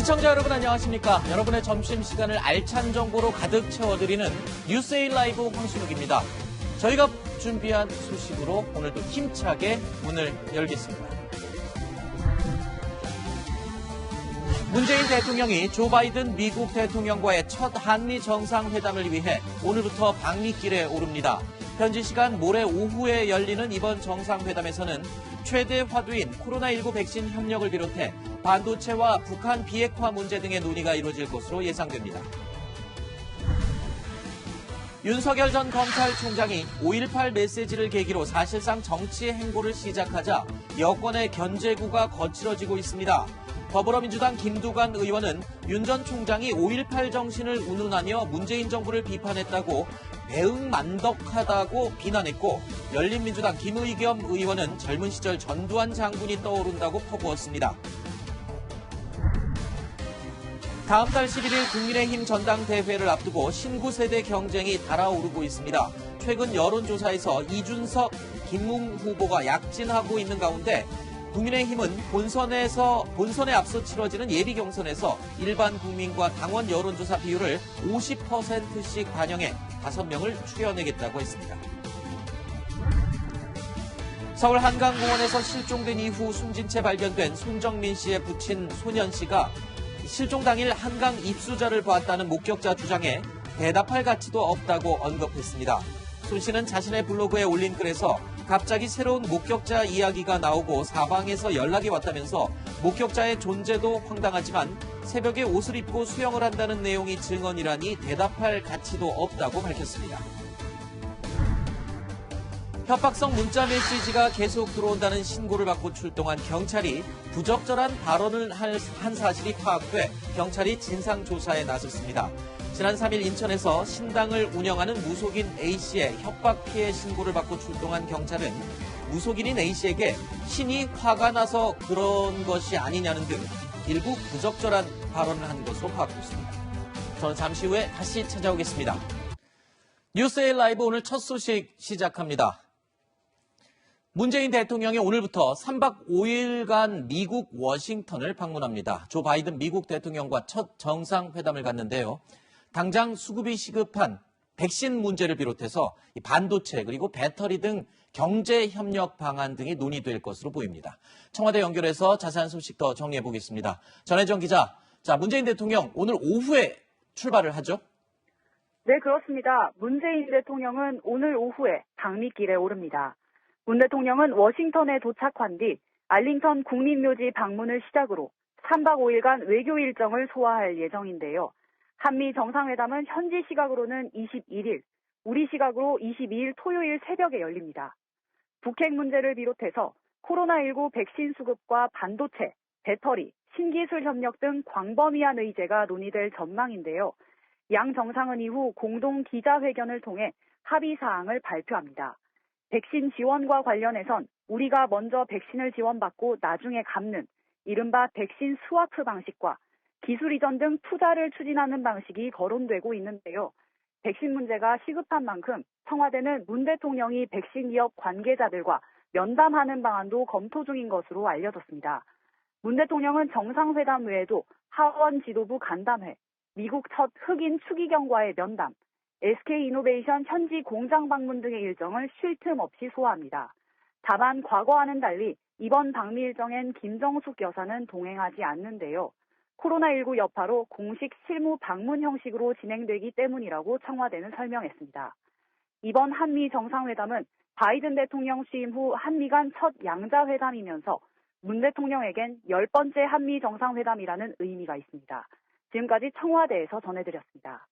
시청자 여러분 안녕하십니까? 여러분의 점심시간을 알찬 정보로 가득 채워드리는 뉴스에일 라이브 황순욱입니다. 저희가 준비한 소식으로 오늘도 힘차게 문을 열겠습니다. 문재인 대통령이 조 바이든 미국 대통령과의 첫 한미 정상회담을 위해 오늘부터 방미길에 오릅니다. 현지 시간 모레 오후에 열리는 이번 정상회담에서는 최대 화두인 코로나19 백신 협력을 비롯해 반도체와 북한 비핵화 문제 등의 논의가 이루어질 것으로 예상됩니다. 윤석열 전 검찰총장이 5.18 메시지를 계기로 사실상 정치 행보를 시작하자 여권의 견제구가 거칠어지고 있습니다. 더불어민주당 김두관 의원은 윤 전 총장이 5.18 정신을 운운하며 문재인 정부를 비판했다고 배응만덕하다고 비난했고, 열린민주당 김의겸 의원은 젊은 시절 전두환 장군이 떠오른다고 퍼부었습니다. 다음 달 11일 국민의힘 전당대회를 앞두고 신구 세대 경쟁이 달아오르고 있습니다. 최근 여론조사에서 이준석, 김웅 후보가 약진하고 있는 가운데 국민의힘은 본선에 앞서 치러지는 예비 경선에서 일반 국민과 당원 여론조사 비율을 50%씩 반영해 5명을 추려내겠다고 했습니다. 서울 한강공원에서 실종된 이후 숨진 채 발견된 손정민 씨의 부친 소년 씨가 실종 당일 한강 입수자를 보았다는 목격자 주장에 대답할 가치도 없다고 언급했습니다. 손 씨는 자신의 블로그에 올린 글에서 갑자기 새로운 목격자 이야기가 나오고 사방에서 연락이 왔다면서 목격자의 존재도 황당하지만 새벽에 옷을 입고 수영을 한다는 내용이 증언이라니 대답할 가치도 없다고 밝혔습니다. 협박성 문자 메시지가 계속 들어온다는 신고를 받고 출동한 경찰이 부적절한 발언을 한 사실이 파악돼 경찰이 진상조사에 나섰습니다. 지난 3일 인천에서 신당을 운영하는 무속인 A씨의 협박 피해 신고를 받고 출동한 경찰은 무속인인 A씨에게 신이 화가 나서 그런 것이 아니냐는 등 일부 부적절한 발언을 한 것으로 파악됐습니다. 저는 잠시 후에 다시 찾아오겠습니다. 뉴스에일 라이브 오늘 첫 소식 시작합니다. 문재인 대통령이 오늘부터 3박 5일간 미국 워싱턴을 방문합니다. 조 바이든 미국 대통령과 첫 정상회담을 갖는데요. 당장 수급이 시급한 백신 문제를 비롯해서 반도체 그리고 배터리 등 경제협력 방안 등이 논의될 것으로 보입니다. 청와대 연결해서 자세한 소식 더 정리해 보겠습니다. 전혜정 기자, 문재인 대통령 오늘 오후에 출발을 하죠? 네, 그렇습니다. 문재인 대통령은 오늘 오후에 방미길에 오릅니다. 문 대통령은 워싱턴에 도착한 뒤 알링턴 국립묘지 방문을 시작으로 3박 5일간 외교 일정을 소화할 예정인데요. 한미 정상회담은 현지 시각으로는 21일, 우리 시각으로 22일 토요일 새벽에 열립니다. 북핵 문제를 비롯해서 코로나19 백신 수급과 반도체, 배터리, 신기술 협력 등 광범위한 의제가 논의될 전망인데요. 양 정상은 이후 공동 기자회견을 통해 합의 사항을 발표합니다. 백신 지원과 관련해선 우리가 먼저 백신을 지원받고 나중에 갚는 이른바 백신 스와프 방식과 기술 이전 등 투자를 추진하는 방식이 거론되고 있는데요. 백신 문제가 시급한 만큼 청와대는 문 대통령이 백신 기업 관계자들과 면담하는 방안도 검토 중인 것으로 알려졌습니다. 문 대통령은 정상회담 외에도 하원 지도부 간담회, 미국 첫 흑인 추기경과의 면담, SK이노베이션 현지 공장 방문 등의 일정을 쉴 틈 없이 소화합니다. 다만 과거와는 달리 이번 방미 일정엔 김정숙 여사는 동행하지 않는데요. 코로나19 여파로 공식 실무 방문 형식으로 진행되기 때문이라고 청와대는 설명했습니다. 이번 한미 정상회담은 바이든 대통령 취임 후 한미 간 첫 양자회담이면서 문 대통령에겐 10번째 한미 정상회담이라는 의미가 있습니다. 지금까지 청와대에서 전해드렸습니다.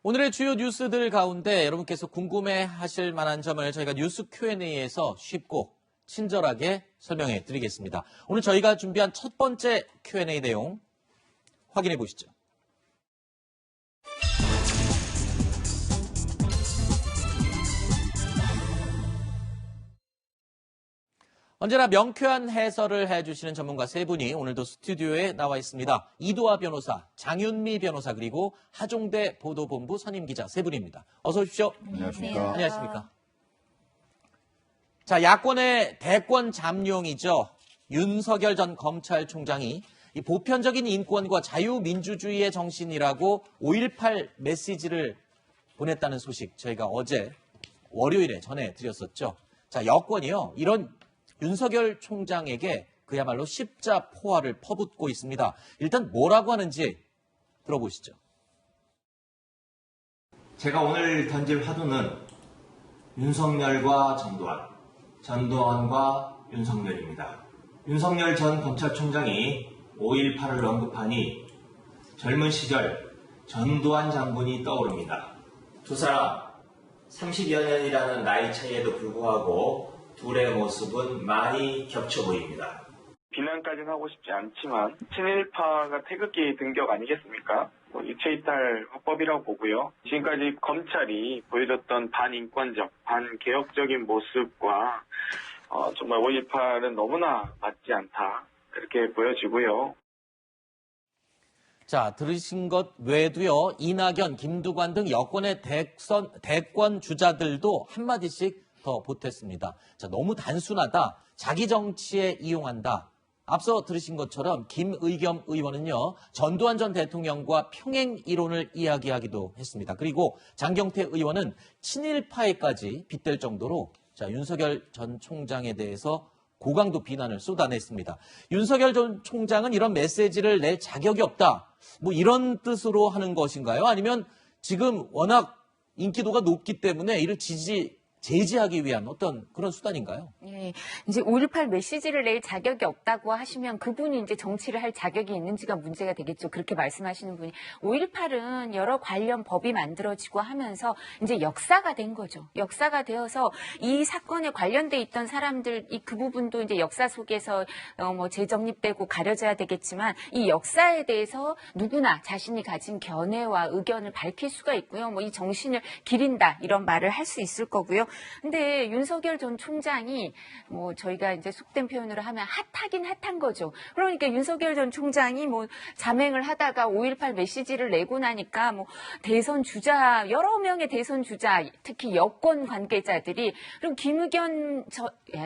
오늘의 주요 뉴스들 가운데 여러분께서 궁금해하실 만한 점을 저희가 뉴스 Q&A에서 쉽고 친절하게 설명해 드리겠습니다. 오늘 저희가 준비한 첫 번째 Q&A 내용 확인해 보시죠. 언제나 명쾌한 해설을 해주시는 전문가 세 분이 오늘도 스튜디오에 나와 있습니다. 이도하 변호사, 장윤미 변호사, 그리고 하종대 보도본부 선임 기자 세 분입니다. 어서 오십시오. 안녕하십니까. 안녕하십니까. 자, 야권의 대권 잠룡이죠. 윤석열 전 검찰총장이 이 보편적인 인권과 자유민주주의의 정신이라고 5.18 메시지를 보냈다는 소식 저희가 어제 월요일에 전해드렸었죠. 자, 여권이요. 이런 윤석열 총장에게 그야말로 십자포화를 퍼붓고 있습니다. 일단 뭐라고 하는지 들어보시죠. 제가 오늘 던질 화두는 윤석열과 전두환, 전두환과 윤석열입니다. 윤석열 전 검찰총장이 5.18을 언급하니 젊은 시절 전두환 장군이 떠오릅니다. 두 사람 30여 년이라는 나이 차이에도 불구하고 둘의 모습은 많이 겹쳐 보입니다. 비난까지는 하고 싶지 않지만 친일파가 태극기 등격 아니겠습니까? 유체이탈 화법이라고 보고요. 지금까지 검찰이 보여줬던 반인권적, 반개혁적인 모습과 정말 5.18은 너무나 맞지 않다. 그렇게 보여지고요. 자, 들으신 것 외에도요. 이낙연, 김두관 등 여권의 대권 주자들도 한마디씩 더 보탰습니다. 자, 너무 단순하다. 자기 정치에 이용한다. 앞서 들으신 것처럼 김의겸 의원은요. 전두환 전 대통령과 평행 이론을 이야기하기도 했습니다. 그리고 장경태 의원은 친일파에까지 빗댈 정도로 자, 윤석열 전 총장에 대해서 고강도 비난을 쏟아냈습니다. 윤석열 전 총장은 이런 메시지를 낼 자격이 없다. 뭐 이런 뜻으로 하는 것인가요? 아니면 지금 워낙 인기도가 높기 때문에 이를 제지하기 위한 어떤 그런 수단인가요? 예, 이제 5.18 메시지를 낼 자격이 없다고 하시면 그분이 이제 정치를 할 자격이 있는지가 문제가 되겠죠. 그렇게 말씀하시는 분이. 5.18은 여러 관련 법이 만들어지고 하면서 이제 역사가 된 거죠. 역사가 되어서 이 사건에 관련돼 있던 사람들, 그 부분도 이제 역사 속에서 재정립되고 가려져야 되겠지만 이 역사에 대해서 누구나 자신이 가진 견해와 의견을 밝힐 수가 있고요. 이 정신을 기린다 이런 말을 할 수 있을 거고요. 근데 윤석열 전 총장이 저희가 이제 속된 표현으로 하면 핫하긴 핫한 거죠. 그러니까 윤석열 전 총장이 자맹을 하다가 5.18 메시지를 내고 나니까 대선 주자, 여러 명의 대선 주자, 특히 여권 관계자들이, 그리고 김의겸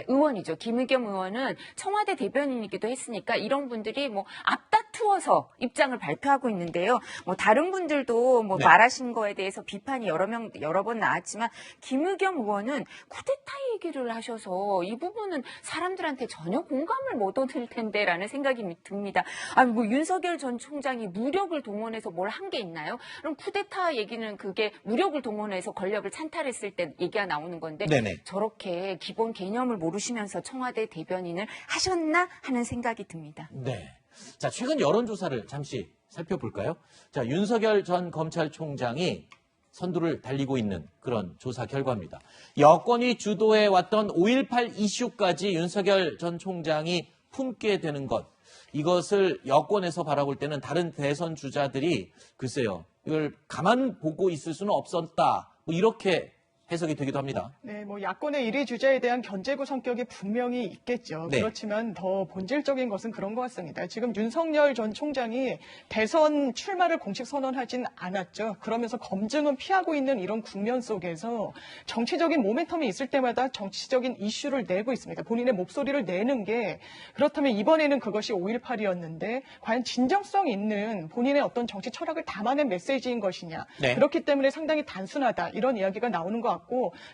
의원이죠. 김의겸 의원은 청와대 대변인이기도 했으니까 이런 분들이 앞다투어서 입장을 발표하고 있는데요. 다른 분들도 네. 말하신 거에 대해서 비판이 여러 번 나왔지만 김의겸 의원은 쿠데타 얘기를 하셔서 이 부분은 사람들한테 전혀 공감을 못 얻을 텐데라는 생각이 듭니다. 아니 윤석열 전 총장이 무력을 동원해서 뭘 한 게 있나요? 그럼 쿠데타 얘기는 그게 무력을 동원해서 권력을 찬탈했을 때 얘기가 나오는 건데 네네. 저렇게 기본 개념을 모르시면서 청와대 대변인을 하셨나 하는 생각이 듭니다. 네. 자, 최근 여론조사를 잠시 살펴볼까요? 자, 윤석열 전 검찰총장이 선두를 달리고 있는 그런 조사 결과입니다. 여권이 주도해왔던 5.18 이슈까지 윤석열 전 총장이 품게 되는 것, 이것을 여권에서 바라볼 때는 다른 대선 주자들이 글쎄요, 이걸 가만 보고 있을 수는 없었다, 이렇게 해석이 되기도 합니다. 네, 야권의 1위 주자에 대한 견제구 성격이 분명히 있겠죠. 네. 그렇지만 더 본질적인 것은 그런 것 같습니다. 지금 윤석열 전 총장이 대선 출마를 공식 선언하진 않았죠. 그러면서 검증은 피하고 있는 이런 국면 속에서 정치적인 모멘텀이 있을 때마다 정치적인 이슈를 내고 있습니다. 본인의 목소리를 내는 게, 그렇다면 이번에는 그것이 5.18이었는데 과연 진정성 있는 본인의 어떤 정치 철학을 담아낸 메시지인 것이냐. 네. 그렇기 때문에 상당히 단순하다, 이런 이야기가 나오는 것 같고,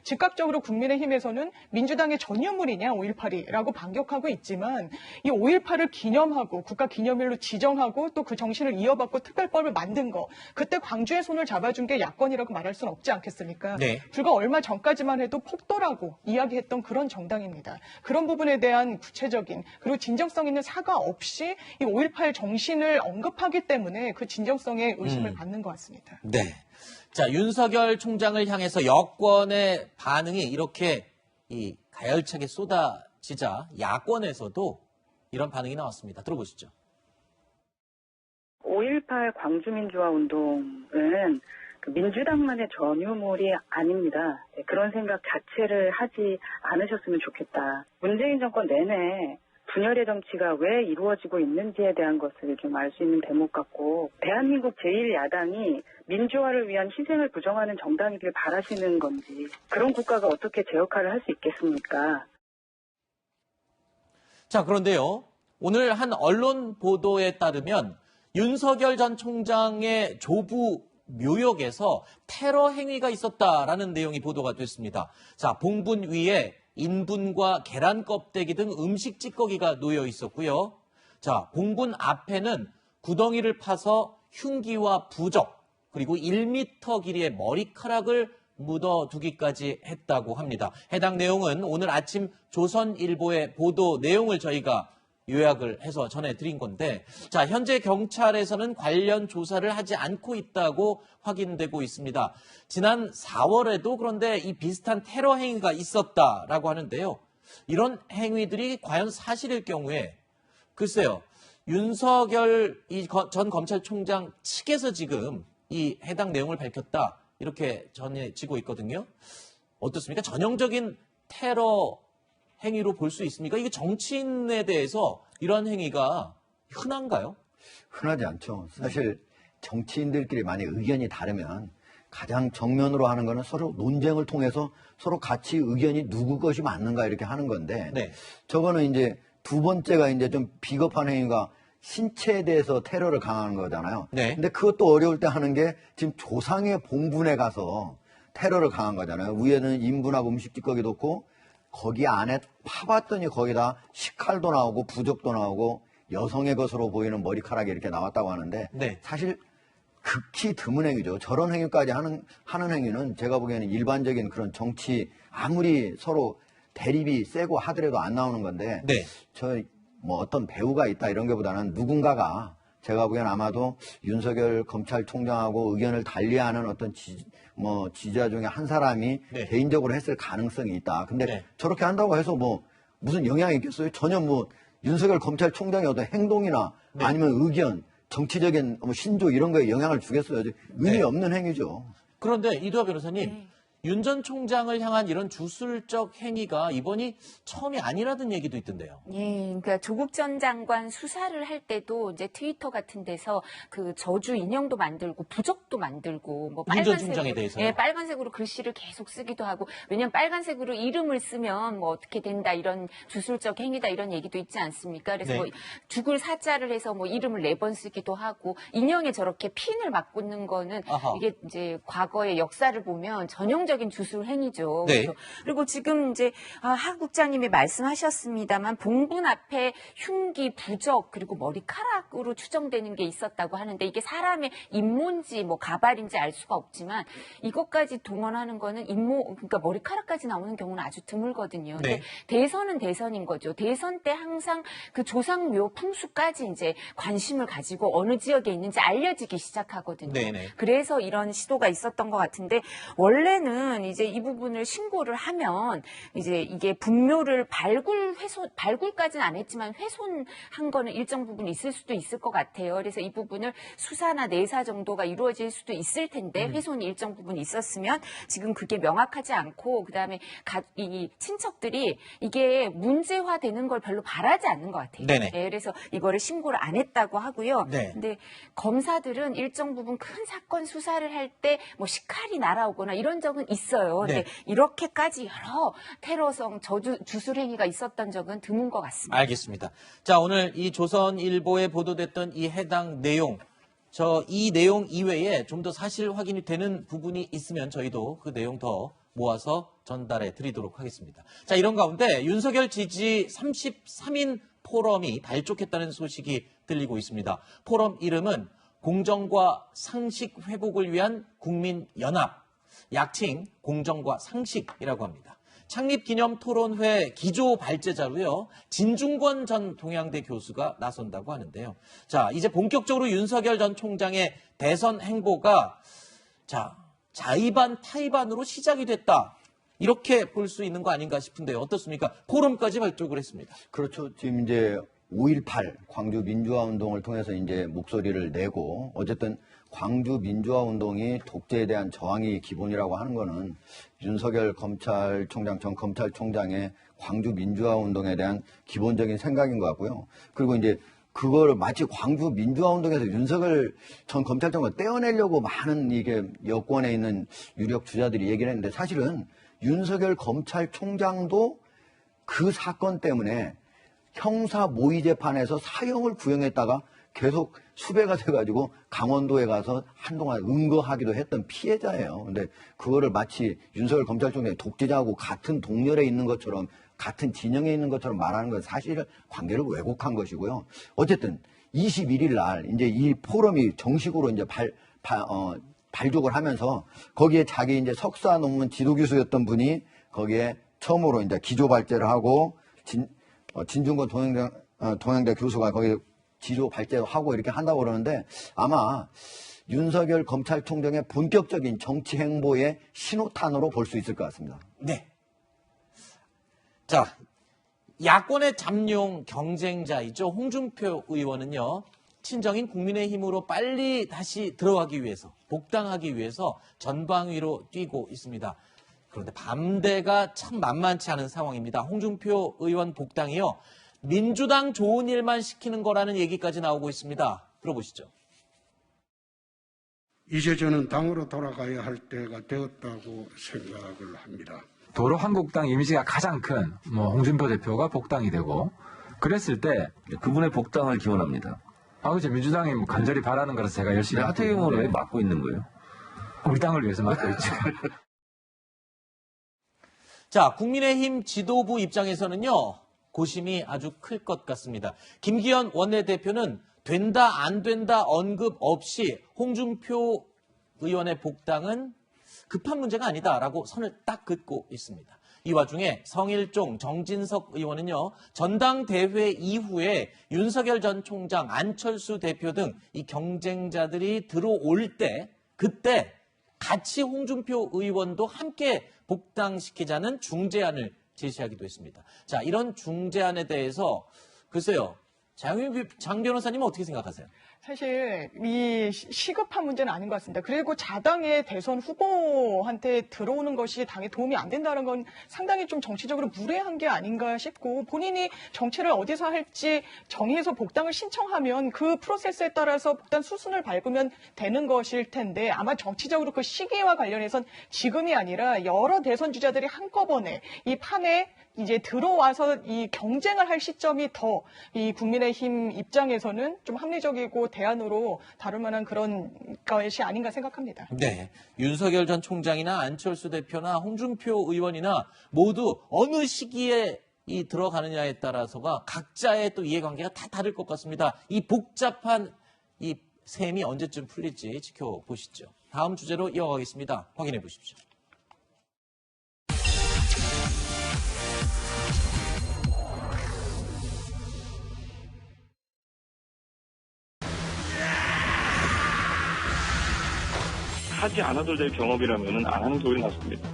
즉각적으로 국민의힘에서는 민주당의 전유물이냐 5.18이라고 반격하고 있지만, 이 5.18을 기념하고 국가 기념일로 지정하고 또 그 정신을 이어받고 특별법을 만든 거, 그때 광주의 손을 잡아준 게 야권이라고 말할 수는 없지 않겠습니까? 네. 불과 얼마 전까지만 해도 폭도라고 이야기했던 그런 정당입니다. 그런 부분에 대한 구체적인 그리고 진정성 있는 사과 없이 이 5.18 정신을 언급하기 때문에 그 진정성에 의심을 받는 것 같습니다. 네. 자, 윤석열 총장을 향해서 여권의 반응이 이렇게 가열차게 쏟아지자 야권에서도 이런 반응이 나왔습니다. 들어보시죠. 5.18 광주민주화 운동은 민주당만의 전유물이 아닙니다. 그런 생각 자체를 하지 않으셨으면 좋겠다. 문재인 정권 내내 분열의 정치가 왜 이루어지고 있는지에 대한 것을 좀 알 수 있는 대목 같고, 대한민국 제1야당이 민주화를 위한 희생을 부정하는 정당이길 바라시는 건지, 그런 국가가 어떻게 제 역할을 할 수 있겠습니까? 자, 그런데요. 오늘 한 언론 보도에 따르면 윤석열 전 총장의 조부 묘역에서 테러 행위가 있었다라는 내용이 보도가 됐습니다. 자, 봉분 위에 인분과 계란 껍데기 등 음식 찌꺼기가 놓여 있었고요. 자, 봉분 앞에는 구덩이를 파서 흉기와 부적, 그리고 1m 길이의 머리카락을 묻어두기까지 했다고 합니다. 해당 내용은 오늘 아침 조선일보의 보도 내용을 저희가 요약을 해서 전해드린 건데, 자, 현재 경찰에서는 관련 조사를 하지 않고 있다고 확인되고 있습니다. 지난 4월에도 그런데 이 비슷한 테러 행위가 있었다라고 하는데요. 이런 행위들이 과연 사실일 경우에 글쎄요, 윤석열 전 검찰총장 측에서 지금 이 해당 내용을 밝혔다 이렇게 전해지고 있거든요. 어떻습니까? 전형적인 테러 행위로 볼 수 있습니까? 이게 정치인에 대해서 이런 행위가 흔한가요? 흔하지 않죠. 사실 정치인들끼리 만약 의견이 다르면 가장 정면으로 하는 거는 서로 논쟁을 통해서 서로 같이 의견이 누구 것이 맞는가 이렇게 하는 건데, 네. 저거는 이제 두 번째가 이제 좀 비겁한 행위가 신체에 대해서 테러를 강화하는 거잖아요. 네. 근데 그것도 어려울 때 하는 게 지금 조상의 봉분에 가서 테러를 강한 거잖아요. 위에는 인분하고 음식 찌꺼기 놓고 거기 안에 파봤더니 거기다 식칼도 나오고 부적도 나오고 여성의 것으로 보이는 머리카락이 이렇게 나왔다고 하는데, 네. 사실 극히 드문 행위죠. 저런 행위까지 하는 행위는 제가 보기에는 일반적인 그런 정치, 아무리 서로 대립이 세고 하더라도 안 나오는 건데, 네. 뭐 어떤 배우가 있다 이런 것보다는 누군가가, 제가 보기엔 아마도 윤석열 검찰총장하고 의견을 달리하는 어떤 지지자 중에 한 사람이 네. 개인적으로 했을 가능성이 있다. 근데 네. 저렇게 한다고 해서 뭐 무슨 영향이 있겠어요? 전혀 뭐 윤석열 검찰총장의 어떤 행동이나 네. 아니면 의견, 정치적인 뭐 신조 이런 거에 영향을 주겠어요? 의미 네. 없는 행위죠. 그런데 이두하 변호사님, 네. 윤 전 총장을 향한 이런 주술적 행위가 이번이 처음이 아니라는 얘기도 있던데요. 예, 그러니까 조국 전 장관 수사를 할 때도 이제 트위터 같은 데서 그 저주 인형도 만들고 부적도 만들고 뭐 윤 전 총장에 대해서요? 예, 빨간색으로 글씨를 계속 쓰기도 하고, 왜냐면 빨간색으로 이름을 쓰면 뭐 어떻게 된다 이런 주술적 행위다 이런 얘기도 있지 않습니까? 그래서 네. 뭐 죽을 사자를 해서 뭐 이름을 4번 쓰기도 하고, 인형에 저렇게 핀을 막 꽂는 거는 아하. 이게 이제 과거의 역사를 보면 전형적인 주술 행위죠. 네. 그리고 지금 이제 하 국장님이 말씀하셨습니다만 봉분 앞에 흉기, 부적 그리고 머리카락으로 추정되는 게 있었다고 하는데, 이게 사람의 임모인지 뭐 가발인지 알 수가 없지만 이것까지 동원하는 거는 그러니까 머리카락까지 나오는 경우는 아주 드물거든요. 네. 근데 대선은 대선인 거죠. 대선 때 항상 그 조상묘 풍수까지 이제 관심을 가지고 어느 지역에 있는지 알려지기 시작하거든요. 네네. 그래서 이런 시도가 있었던 것 같은데, 원래는 이제 이 부분을 신고를 하면 이제 이게 분묘를 발굴까지는 안 했지만 훼손한 거는 일정 부분 있을 수도 있을 것 같아요. 그래서 이 부분을 수사나 내사 정도가 이루어질 수도 있을 텐데, 훼손이 일정 부분 있었으면 지금 그게 명확하지 않고, 그다음에 이 친척들이 이게 문제화되는 걸 별로 바라지 않는 것 같아요. 네네. 네, 그래서 이거를 신고를 안 했다고 하고요. 네. 근데 검사들은 일정 부분 큰 사건 수사를 할 때 뭐 식칼이 날아오거나 이런 적은 있어요. 근데 네. 이렇게까지 여러 테러성 주술 행위가 있었던 적은 드문 것 같습니다. 알겠습니다. 자, 오늘 이 조선일보에 보도됐던 이 해당 내용, 이 내용 이외에 좀 더 사실 확인이 되는 부분이 있으면 저희도 그 내용 더 모아서 전달해 드리도록 하겠습니다. 자, 이런 가운데 윤석열 지지 33인 포럼이 발족했다는 소식이 들리고 있습니다. 포럼 이름은 공정과 상식 회복을 위한 국민연합, 약칭 공정과 상식이라고 합니다. 창립기념토론회 기조 발제자로요, 진중권 전 동양대 교수가 나선다고 하는데요. 자, 이제 본격적으로 윤석열 전 총장의 대선 행보가 자의반 타의반으로 시작이 됐다, 이렇게 볼 수 있는 거 아닌가 싶은데요. 어떻습니까? 포럼까지 발족을 했습니다. 그렇죠. 지금 이제 5.18 광주 민주화 운동을 통해서 이제 목소리를 내고, 어쨌든 광주 민주화 운동이 독재에 대한 저항이 기본이라고 하는 거는 윤석열 전 검찰총장의 광주 민주화 운동에 대한 기본적인 생각인 것 같고요. 그리고 이제 그거를 마치 광주 민주화 운동에서 윤석열 전 검찰총장을 떼어내려고 많은 이게 여권에 있는 유력 주자들이 얘기를 했는데, 사실은 윤석열 검찰총장도 그 사건 때문에 형사 모의 재판에서 사형을 구형했다가 계속 수배가 돼가지고 강원도에 가서 한동안 응거하기도 했던 피해자예요. 근데 그거를 마치 윤석열 검찰총장이 독재자하고 같은 동렬에 있는 것처럼 같은 진영에 있는 것처럼 말하는 건 사실 관계를 왜곡한 것이고요. 어쨌든 21일 날 이제 이 포럼이 정식으로 이제 발족을 하면서 거기에 자기 이제 석사 논문 지도 교수였던 분이 거기에 처음으로 이제 기조 발제를 하고 진중권 동양대 교수가 거기 지도 발제를 하고 이렇게 한다고 그러는데 아마 윤석열 검찰총장의 본격적인 정치 행보의 신호탄으로 볼 수 있을 것 같습니다. 네. 자, 야권의 잠룡 경쟁자이죠. 홍준표 의원은요. 친정인 국민의힘으로 빨리 다시 들어가기 위해서, 복당하기 위해서 전방위로 뛰고 있습니다. 그런데 반대가 참 만만치 않은 상황입니다. 홍준표 의원 복당이요. 민주당 좋은 일만 시키는 거라는 얘기까지 나오고 있습니다. 들어보시죠. 이제 저는 당으로 돌아가야 할 때가 되었다고 생각을 합니다. 도로 한국당 이미지가 가장 큰 홍준표 대표가 복당이 되고 그랬을 때 그분의 복당을 기원합니다. 그렇죠. 민주당이 간절히 바라는 거라서 제가 열심히 하태경은 왜 막고 있는 거예요? 우리 당을 위해서 막고 있죠. 자, 국민의힘 지도부 입장에서는요. 고심이 아주 클 것 같습니다. 김기현 원내대표는 된다 안 된다 언급 없이 홍준표 의원의 복당은 급한 문제가 아니다라고 선을 딱 긋고 있습니다. 이 와중에 성일종, 정진석 의원은요. 전당대회 이후에 윤석열 전 총장, 안철수 대표 등 이 경쟁자들이 들어올 때 그때 같이 홍준표 의원도 함께 복당시키자는 중재안을 제시하기도 했습니다. 자, 이런 중재안에 대해서 글쎄요. 장 변호사님은 어떻게 생각하세요? 사실 이 시급한 문제는 아닌 것 같습니다. 그리고 자당의 대선 후보한테 들어오는 것이 당에 도움이 안 된다는 건 상당히 좀 정치적으로 무례한 게 아닌가 싶고 본인이 정치를 어디서 할지 정해서 복당을 신청하면 그 프로세스에 따라서 복당 수순을 밟으면 되는 것일 텐데 아마 정치적으로 그 시기와 관련해선 지금이 아니라 여러 대선 주자들이 한꺼번에 이 판에 이제 들어와서 이 경쟁을 할 시점이 더 이 국민의힘 입장에서는 좀 합리적이고 대안으로 다룰 만한 그런 것이 아닌가 생각합니다. 네. 윤석열 전 총장이나 안철수 대표나 홍준표 의원이나 모두 어느 시기에 이 들어가느냐에 따라서가 각자의 또 이해관계가 다 다를 것 같습니다. 이 복잡한 이 셈이 언제쯤 풀릴지 지켜보시죠. 다음 주제로 이어가겠습니다. 확인해 보십시오. 하지 않아도 될 경험이라면 안 하는 게 옳은 것 같습니다.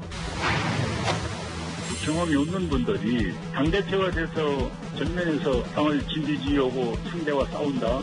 경험이 없는 분들이 당대표가 돼서 전면에서 당을 진지지하고 상대와 싸운다.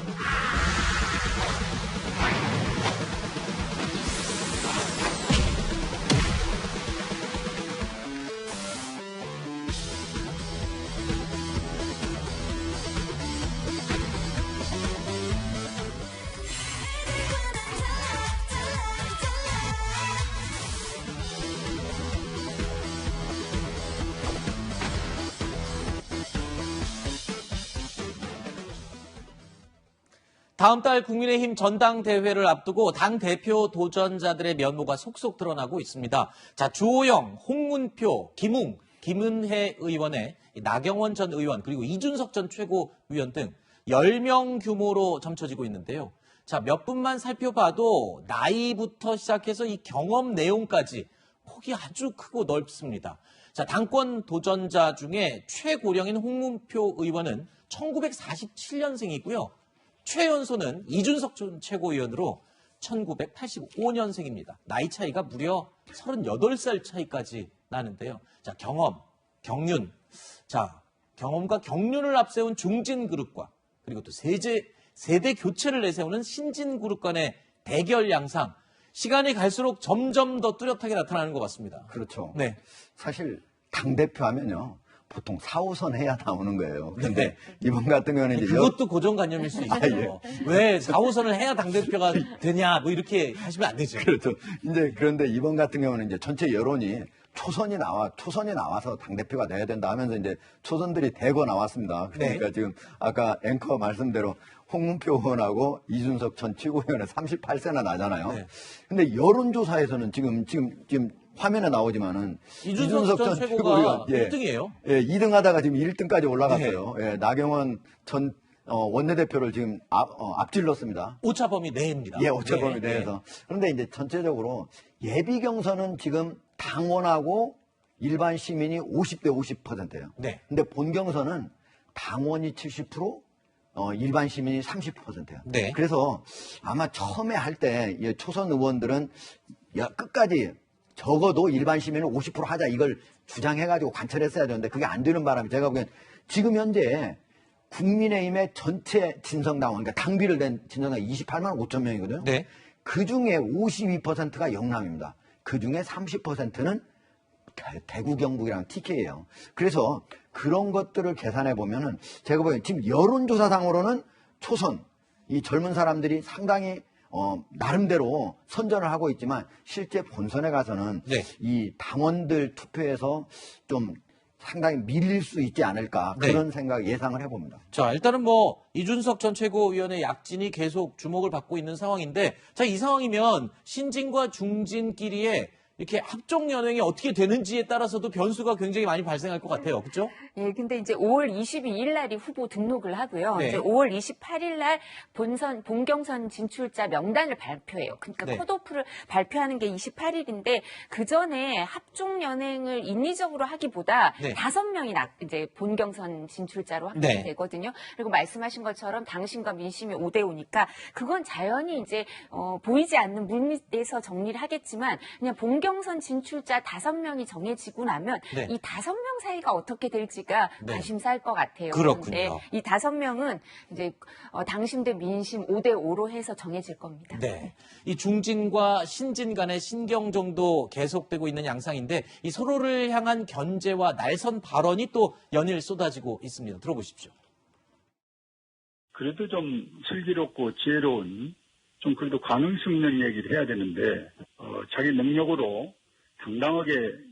다음 달 국민의힘 전당대회를 앞두고 당대표 도전자들의 면모가 속속 드러나고 있습니다. 자, 주호영, 홍문표, 김은혜 의원의 나경원 전 의원 그리고 이준석 전 최고위원 등 10명 규모로 점쳐지고 있는데요. 자, 몇 분만 살펴봐도 나이부터 시작해서 이 경험 내용까지 폭이 아주 크고 넓습니다. 자, 당권 도전자 중에 최고령인 홍문표 의원은 1947년생이고요. 최연소는 이준석 전 최고위원으로 1985년생입니다. 나이 차이가 무려 38살 차이까지 나는데요. 자, 경륜. 자, 경험과 경륜을 앞세운 중진그룹과 그리고 또 세대 교체를 내세우는 신진그룹 간의 대결 양상. 시간이 갈수록 점점 더 뚜렷하게 나타나는 것 같습니다. 그렇죠. 네. 사실 당대표 하면요. 보통 4호선 해야 나오는 거예요. 그런데 이번 같은 경우는 이제 그것도 고정관념일 수 있어요. 왜 4호선을 해야 당대표가 되냐 뭐 이렇게 하시면 안 되죠. 그렇죠. 이제 그런데 이번 같은 경우는 이제 전체 여론이 초선이 나와서 당대표가 돼야 된다 하면서 이제 초선들이 대거 나왔습니다. 그러니까 지금 아까 앵커 말씀대로 홍문표 의원하고 이준석 전 최고위원은 38세나 나잖아요. 근데 여론조사에서는 지금 화면에 나오지만은 이준석 전 최고가 1등이에요. 예, 2등 하다가 지금 1등까지 올라갔어요. 예, 나경원 전 원내대표를 지금 앞질렀습니다. 오차범위 내입니다. 예, 오차범위 내에서. 그런데 이제 전체적으로 예비 경선은 지금 당원하고 일반 시민이 50대 50%예요. 네. 근데 본 경선은 당원이 70%, 일반 시민이 30%예요. 네. 그래서 아마 처음에 할 때 초선 의원들은 끝까지 적어도 일반 시민은 50% 하자 이걸 주장해가지고 관철했어야 되는데 그게 안 되는 바람에 제가 보기엔 지금 현재 국민의힘의 전체 진성당원, 그러니까 당비를 낸 진성당원 28만 5천 명이거든요. 네. 그 중에 52%가 영남입니다. 그 중에 30%는 대구, 경북이랑 TK예요. 그래서 그런 것들을 계산해 보면은 제가 보기엔 지금 여론조사상으로는 초선, 이 젊은 사람들이 상당히 나름대로 선전을 하고 있지만 실제 본선에 가서는 이 당원들 투표에서 좀 상당히 밀릴 수 있지 않을까 그런 생각 예상을 해봅니다. 자, 일단은 이준석 전 최고위원의 약진이 계속 주목을 받고 있는 상황인데, 자, 이 상황이면 신진과 중진끼리의 이렇게 합종 연행이 어떻게 되는지에 따라서도 변수가 굉장히 많이 발생할 것 같아요. 그렇죠? 예, 근데 이제 5월 22일 날이 후보 등록을 하고요. 네. 이제 5월 28일 날 본경선 진출자 명단을 발표해요. 그러니까 컷오프를 발표하는 게 28일인데 그 전에 합종 연행을 인위적으로 하기보다 5명이 이제 본경선 진출자로 확정이 되거든요. 그리고 말씀하신 것처럼 당신과 민심이 5대 5니까 그건 자연히 이제 보이지 않는 물밑에서 정리를 하겠지만 그냥 본경선 진출자 5명이 정해지고 나면 이 5명 사이가 어떻게 될지가 관심사일 것 같아요. 그렇군요. 이 5명은 이제 당심 대 민심 5대 5로 해서 정해질 겁니다. 네. 이 중진과 신진 간의 신경전도 계속되고 있는 양상인데 이 서로를 향한 견제와 날선 발언이 또 연일 쏟아지고 있습니다. 들어보십시오. 그래도 좀 슬기롭고 지혜로운 좀 그래도 가능성 있는 얘기를 해야 되는데 자기 능력으로 당당하게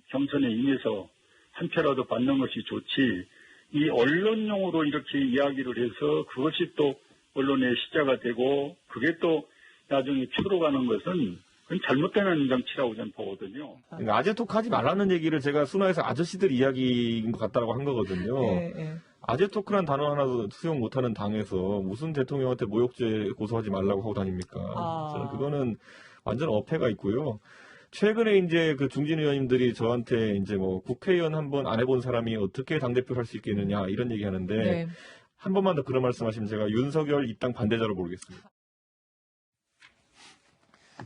경선에 임해서 한 표라도 받는 것이 좋지 이 언론용으로 이렇게 이야기를 해서 그것이 또 언론의 시자가 되고 그게 또 나중에 표로 가는 것은 그건 잘못된 정치라고 저는 보거든요. 아재토크 하지 말라는 얘기를 제가 순화해서 아저씨들 이야기인 것 같다고 한 거거든요. 아재토크란 단어 하나도 수용 못하는 당에서 무슨 대통령한테 모욕죄 고소하지 말라고 하고 다닙니까? 저는 그거는 완전 어폐가 있고요. 최근에 이제 그 중진 의원님들이 저한테 이제 국회의원 한 번 안 해본 사람이 어떻게 당대표를 할 수 있겠느냐 이런 얘기 하는데 한 번만 더 그런 말씀하시면 제가 윤석열 입당 반대자로 모르겠습니다.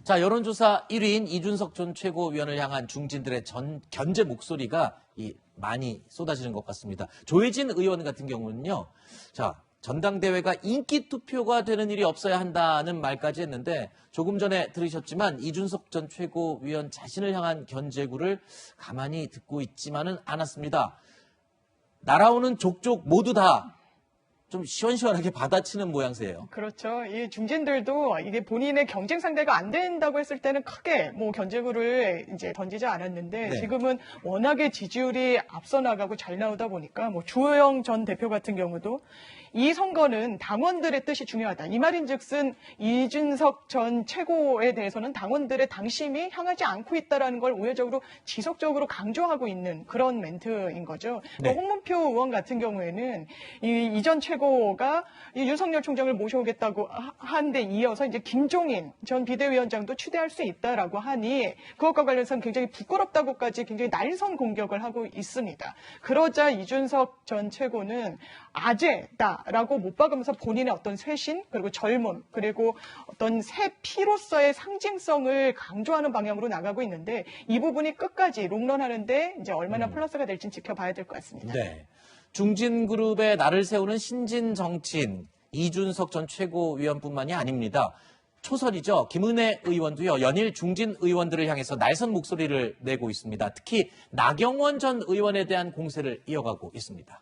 자, 여론조사 1위인 이준석 전 최고위원을 향한 중진들의 견제 목소리가 많이 쏟아지는 것 같습니다. 조혜진 의원 같은 경우는요. 자, 전당대회가 인기 투표가 되는 일이 없어야 한다는 말까지 했는데 조금 전에 들으셨지만 이준석 전 최고위원 자신을 향한 견제구를 가만히 듣고 있지만은 않았습니다. 날아오는 족족 모두 다 좀 시원시원하게 받아치는 모양새예요. 그렇죠. 이 중진들도 이게 본인의 경쟁 상대가 안 된다고 했을 때는 크게 견제구를 이제 던지지 않았는데 지금은 워낙에 지지율이 앞서 나가고 잘 나오다 보니까 주호영 전 대표 같은 경우도 이 선거는 당원들의 뜻이 중요하다. 이 말인즉슨 이준석 전 최고에 대해서는 당원들의 당심이 향하지 않고 있다라는 걸 우회적으로 지속적으로 강조하고 있는 그런 멘트인 거죠. 또 홍문표 의원 같은 경우에는 이 전 최고가 이 윤석열 총장을 모셔오겠다고 한 데 이어서 이제 김종인 전 비대위원장도 추대할 수 있다라고 하니 그것과 관련해서는 굉장히 부끄럽다고까지 굉장히 날선 공격을 하고 있습니다. 그러자 이준석 전 최고는 아재다라고 못 박으면서 본인의 어떤 쇄신 그리고 젊음 그리고 어떤 새 피로서의 상징성을 강조하는 방향으로 나가고 있는데 이 부분이 끝까지 롱런하는데 이제 얼마나 플러스가 될지 지켜봐야 될 것 같습니다. 네. 중진그룹에 날을 세우는 신진 정치인 이준석 전 최고위원뿐만이 아닙니다. 초선이죠. 김은혜 의원도요. 연일 중진 의원들을 향해서 날선 목소리를 내고 있습니다. 특히 나경원 전 의원에 대한 공세를 이어가고 있습니다.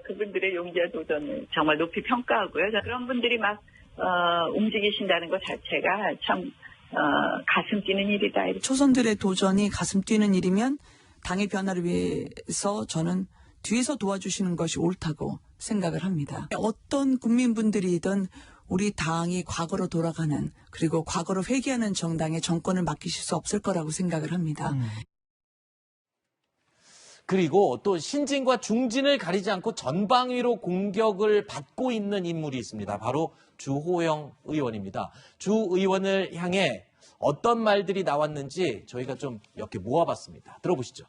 그분들의 용기와 도전을 정말 높이 평가하고요. 그런 분들이 막 움직이신다는 것 자체가 참 가슴 뛰는 일이다. 이렇게. 초선들의 도전이 가슴 뛰는 일이면 당의 변화를 위해서 저는 뒤에서 도와주시는 것이 옳다고 생각을 합니다. 어떤 국민분들이든 우리 당이 과거로 돌아가는 그리고 과거로 회귀하는 정당에 정권을 맡기실 수 없을 거라고 생각을 합니다. 그리고 또 신진과 중진을 가리지 않고 전방위로 공격을 받고 있는 인물이 있습니다. 바로 주호영 의원입니다. 주 의원을 향해 어떤 말들이 나왔는지 저희가 좀 몇 개 모아봤습니다. 들어보시죠.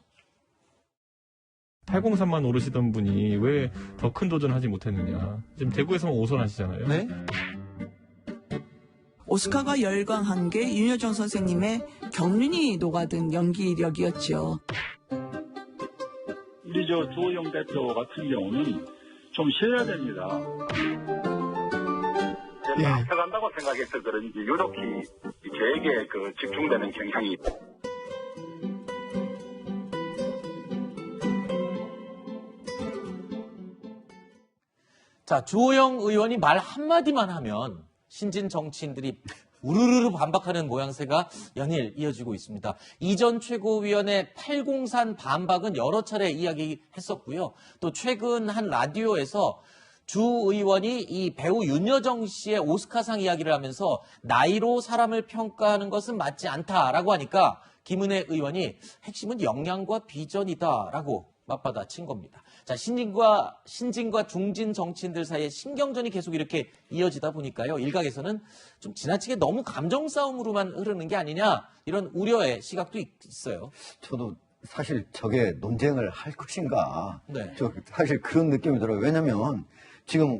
803만 오르시던 분이 왜 더 큰 도전하지 못했느냐. 지금 대구에서만 5선 하시잖아요. 네? 오스카가 열광한 게 윤여정 선생님의 경륜이 녹아든 연기력이었죠. 우리 주호영 대표 같은 경우는 좀 쉬어야 됩니다. 앞서간다고 생각해서 그런지 유독히 저에게 집중되는 경향이. 자, 주호영 의원이 말 한마디만 하면 신진 정치인들이 우르르르 반박하는 모양새가 연일 이어지고 있습니다. 이전 최고위원의 803 반박은 여러 차례 이야기했었고요. 또 최근 한 라디오에서 주 의원이 이 배우 윤여정 씨의 오스카상 이야기를 하면서 나이로 사람을 평가하는 것은 맞지 않다라고 하니까 김은혜 의원이 핵심은 역량과 비전이다라고 맞받아친 겁니다. 자, 신진과 중진 정치인들 사이에 신경전이 계속 이렇게 이어지다 보니까요. 일각에서는 좀 지나치게 너무 감정 싸움으로만 흐르는 게 아니냐 이런 우려의 시각도 있어요. 저도 사실 저게 논쟁을 할 것인가. 네. 저 사실 그런 느낌이 들어요. 왜냐면 지금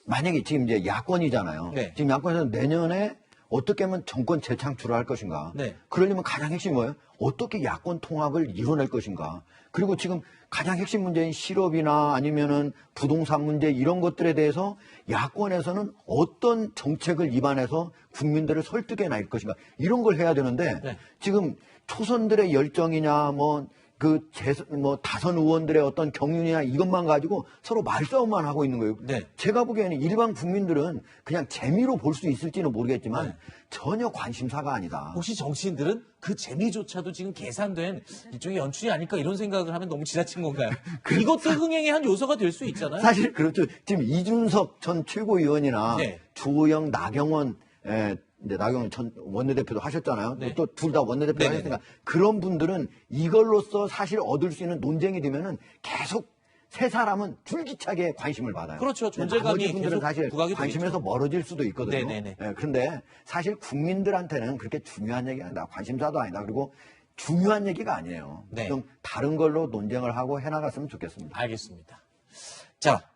만약에 지금 이제 야권이잖아요. 네. 지금 야권에서 내년에 어떻게 하면 정권 재창출을 할 것인가. 네. 그러려면 가장 핵심이 뭐예요? 어떻게 야권 통합을 이뤄낼 것인가. 그리고 지금 가장 핵심 문제인 실업이나 아니면은 부동산 문제 이런 것들에 대해서 야권에서는 어떤 정책을 입안해서 국민들을 설득해 낼 것인가. 이런 걸 해야 되는데 네. 지금 초선들의 열정이냐 다선 의원들의 어떤 경륜이나 이것만 가지고 서로 말싸움만 하고 있는 거예요. 네. 제가 보기에는 일반 국민들은 그냥 재미로 볼 수 있을지는 모르겠지만 네. 전혀 관심사가 아니다. 혹시 정치인들은 그 재미조차도 지금 계산된 일종의 연출이 아닐까 이런 생각을 하면 너무 지나친 건가요? 이것도 흥행의 한 요소가 될 수 있잖아요. 사실 그렇죠. 지금 이준석 전 최고위원이나 네. 주호영, 나경원 이제 나경원 전 원내대표도 하셨잖아요. 네. 또 둘 다 원내대표 네네네. 하셨으니까 그런 분들은 이걸로써 사실 얻을 수 있는 논쟁이 되면은 계속 세 사람은 줄기차게 관심을 받아요. 그렇죠. 존재감이 나머지 분들은 계속 사실 부각이 관심에서 되겠죠. 멀어질 수도 있거든요. 네네네. 그런데 사실 국민들한테는 그렇게 중요한 얘기가 아니다. 관심사도 아니다. 그리고 중요한 얘기가 아니에요. 네. 좀 다른 걸로 논쟁을 하고 해나갔으면 좋겠습니다. 알겠습니다. 자,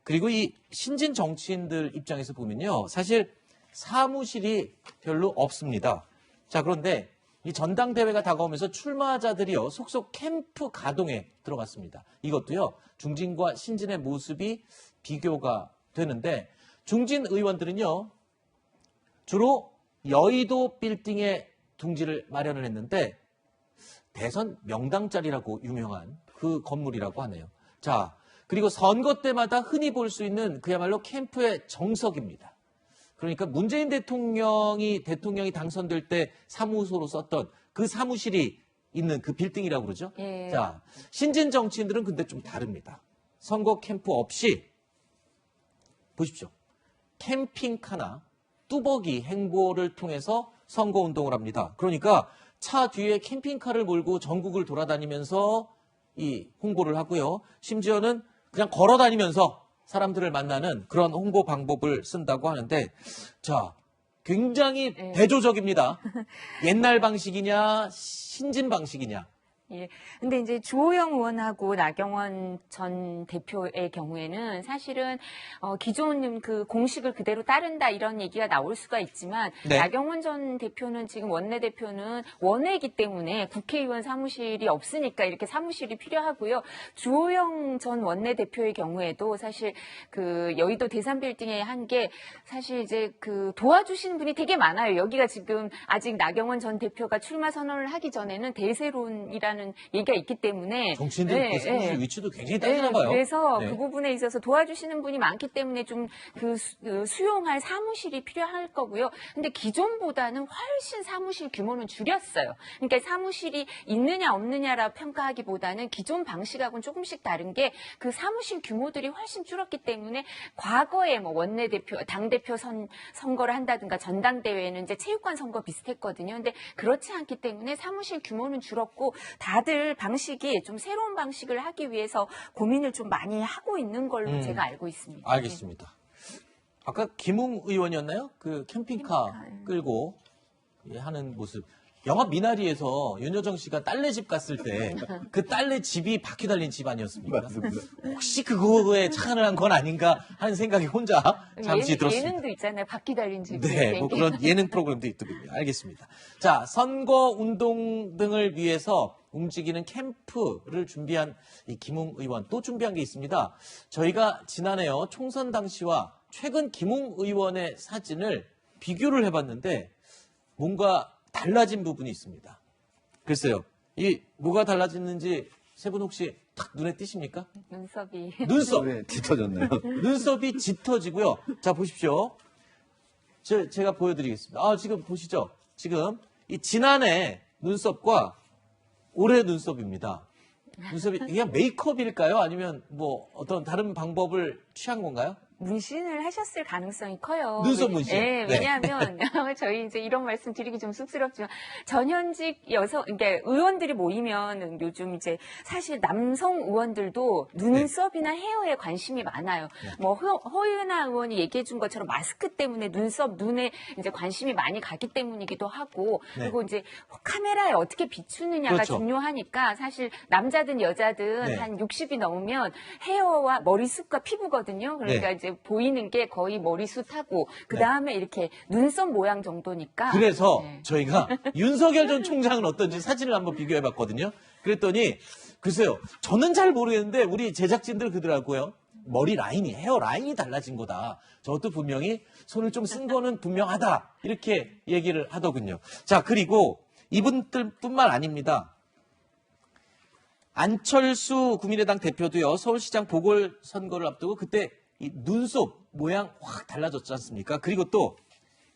그리고 이 신진 정치인들 입장에서 보면요. 사실 사무실이 별로 없습니다. 자, 그런데 이 전당대회가 다가오면서 출마자들이요. 속속 캠프 가동에 들어갔습니다. 이것도요. 중진과 신진의 모습이 비교가 되는데 중진 의원들은요. 주로 여의도 빌딩에 둥지를 마련을 했는데 대선 명당자리라고 유명한 그 건물이라고 하네요. 자, 그리고 선거 때마다 흔히 볼 수 있는 그야말로 캠프의 정석입니다. 그러니까 문재인 대통령이 당선될 때 사무소로 썼던 그 사무실이 있는 그 빌딩이라고 그러죠. 예. 자, 신진 정치인들은 근데 좀 다릅니다. 선거 캠프 없이 보십시오. 캠핑카나 뚜벅이 행보를 통해서 선거운동을 합니다. 그러니까 차 뒤에 캠핑카를 몰고 전국을 돌아다니면서 이 홍보를 하고요. 심지어는 그냥 걸어다니면서 사람들을 만나는 그런 홍보 방법을 쓴다고 하는데, 자, 굉장히 대조적입니다. 옛날 방식이냐, 신진 방식이냐. 예. 근데 이제 주호영 의원하고 나경원 전 대표의 경우에는 사실은 기존 그 공식을 그대로 따른다 이런 얘기가 나올 수가 있지만 네. 나경원 전 대표는 지금 원내대표는 원외이기 때문에 국회의원 사무실이 없으니까 이렇게 사무실이 필요하고요. 주호영 전 원내대표의 경우에도 사실 그 여의도 대산빌딩에 한 게 사실 이제 그 도와주시는 분이 되게 많아요. 여기가 지금 아직 나경원 전 대표가 출마 선언을 하기 전에는 대세론이라는 된다는 얘기가 있기 때문에 정치인들 그 사무실 위치도 굉장히 따지나 봐요. 그래서 네. 그 부분에 있어서 도와주시는 분이 많기 때문에 좀 그 수용할 사무실이 필요할 거고요. 근데 기존보다는 훨씬 사무실 규모는 줄였어요. 그러니까 사무실이 있느냐 없느냐라 평가하기보다는 기존 방식하고는 조금씩 다른 게 그 사무실 규모들이 훨씬 줄었기 때문에 과거에 뭐 원내대표, 당대표 선거를 한다든가 전당대회는 이제 체육관 선거 비슷했거든요. 근데 그렇지 않기 때문에 사무실 규모는 줄었고 다들 방식이 좀 새로운 방식을 하기 위해서 고민을 좀 많이 하고 있는 걸로 제가 알고 있습니다. 알겠습니다. 아까 김웅 의원이었나요? 그 캠핑카 끌고 하는 모습. 영화 미나리에서 윤여정 씨가 딸네 집 갔을 때 그 딸네 집이 바퀴 달린 집 아니었습니까? 혹시 그거에 착안을 한 건 아닌가 하는 생각이 혼자 잠시 들었습니다. 예능도 있잖아요. 바퀴 달린 집. 네, 뭐 그런 예능 프로그램도 있더군요. 알겠습니다. 자, 선거 운동 등을 위해서 움직이는 캠프를 준비한 이 김웅 의원 또 준비한 게 있습니다. 저희가 지난해요 총선 당시와 최근 김웅 의원의 사진을 비교를 해봤는데 뭔가 달라진 부분이 있습니다. 글쎄요, 이 뭐가 달라졌는지 세 분 혹시 탁 눈에 띄십니까? 눈썹이. 눈썹. 네, 짙어졌네요. 눈썹이 짙어지고요. 자, 보십시오. 제가 보여드리겠습니다. 지금 보시죠. 지금 이 지난해 눈썹과 올해 눈썹입니다. 눈썹이 그냥 메이크업일까요? 아니면 뭐 어떤 다른 방법을 취한 건가요? 문신을 하셨을 가능성이 커요. 눈썹 문신. 네, 네. 왜냐하면 저희 이제 이런 말씀 드리기 좀 쑥스럽지만 전현직 그러니까 의원들이 모이면 요즘 이제 사실 남성 의원들도 눈썹이나 헤어에 관심이 많아요. 뭐 허윤아 의원이 얘기해 준 것처럼 마스크 때문에 눈썹, 눈에 이제 관심이 많이 가기 때문이기도 하고 그리고 이제 카메라에 어떻게 비추느냐가 그렇죠. 중요하니까 사실 남자든 여자든 한 60이 넘으면 헤어와 머리숱과 피부거든요. 그러니까 이제 보이는 게 거의 머리숱하고 그 다음에 이렇게 눈썹 모양 정도니까. 그래서 저희가 윤석열 전 총장은 어떤지 사진을 한번 비교해봤거든요. 그랬더니 글쎄요, 저는 잘 모르겠는데 우리 제작진들 그러더라고요. 머리 라인이, 헤어 라인이 달라진 거다. 저것도 분명히 손을 좀 쓴 거는 분명하다. 이렇게 얘기를 하더군요. 자, 그리고 이분들뿐만 아닙니다. 안철수 국민의당 대표도요, 서울시장 보궐선거를 앞두고 그때 이 눈썹 모양 확 달라졌지 않습니까? 그리고 또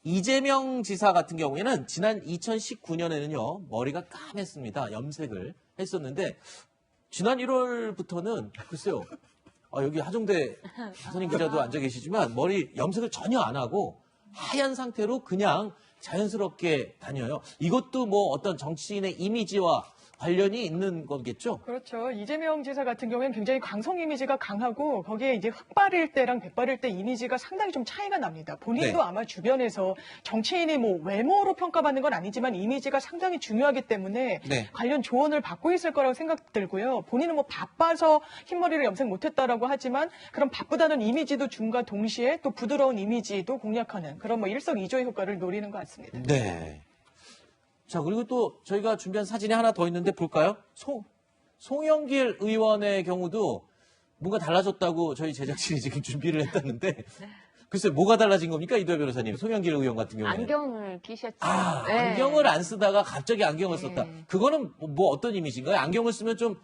이재명 지사 같은 경우에는 지난 2019년에는요, 머리가 까맸습니다. 염색을 했었는데 지난 1월부터는 글쎄요, 여기 하정대 하선임 기자도 앉아 계시지만 머리 염색을 전혀 안 하고 하얀 상태로 그냥 자연스럽게 다녀요. 이것도 뭐 어떤 정치인의 이미지와 관련이 있는 거겠죠? 그렇죠. 이재명 지사 같은 경우에는 굉장히 강성 이미지가 강하고 거기에 이제 흑발일 때랑 백발일 때 이미지가 상당히 좀 차이가 납니다. 본인도 아마 주변에서 정치인이 뭐 외모로 평가받는 건 아니지만 이미지가 상당히 중요하기 때문에 관련 조언을 받고 있을 거라고 생각 들고요. 본인은 뭐 바빠서 흰머리를 염색 못했다라고 하지만 그런 바쁘다는 이미지도 줌과 동시에 또 부드러운 이미지도 공략하는 그런 뭐 일석이조의 효과를 노리는 것 같습니다. 네. 자, 그리고 또 저희가 준비한 사진이 하나 더 있는데 볼까요? 송영길 의원의 경우도 뭔가 달라졌다고 저희 제작진이 지금 준비를 했다는데 글쎄 뭐가 달라진 겁니까? 이도혜 변호사님, 송영길 의원 같은 경우는. 안경을 끼셨죠. 안경을 안 쓰다가 갑자기 안경을 썼다. 그거는 뭐 어떤 이미지인가요? 안경을 쓰면 좀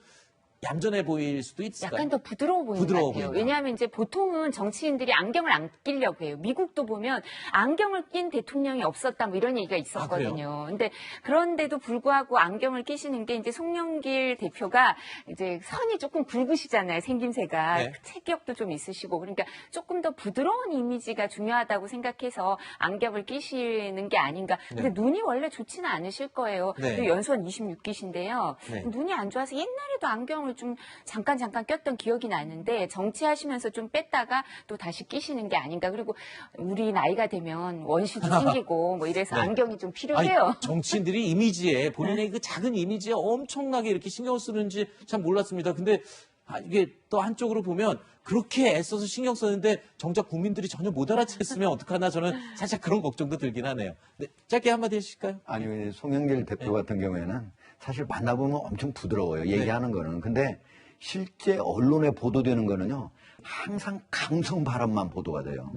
얌전해 보일 수도 있을까요? 약간 더 부드러워 보이는 것 같아요. 왜냐하면 이제 보통은 정치인들이 안경을 안 끼려고 해요. 미국도 보면 안경을 낀 대통령이 없었다 뭐 이런 얘기가 있었거든요. 근데 그런데도 불구하고 안경을 끼시는 게 이제 송영길 대표가 이제 선이 조금 굵으시잖아요. 생김새가. 체격도 좀 있으시고 그러니까 조금 더 부드러운 이미지가 중요하다고 생각해서 안경을 끼시는 게 아닌가. 근데 눈이 원래 좋지는 않으실 거예요. 그리고 연수원 26기신데요. 눈이 안 좋아서 옛날에도 안경을 좀 잠깐 꼈던 기억이 나는데 정치하시면서 좀 뺐다가 또 다시 끼시는 게 아닌가. 그리고 우리 나이가 되면 원시도 생기고 뭐 이래서 안경이 좀 필요해요. 아니, 정치인들이 이미지에 본인의 그 작은 이미지에 엄청나게 이렇게 신경 쓰는지 참 몰랐습니다. 근데 이게 또 한쪽으로 보면 그렇게 애써서 신경 썼는데 정작 국민들이 전혀 못 알아챘으면 어떡하나 저는 살짝 그런 걱정도 들긴 하네요. 네, 짧게 한마디 해주실까요? 아니, 송영길 대표 같은 경우에는 사실 만나보면 엄청 부드러워요. 얘기하는 거는. 근데 실제 언론에 보도되는 거는요. 항상 강성 발언만 보도가 돼요.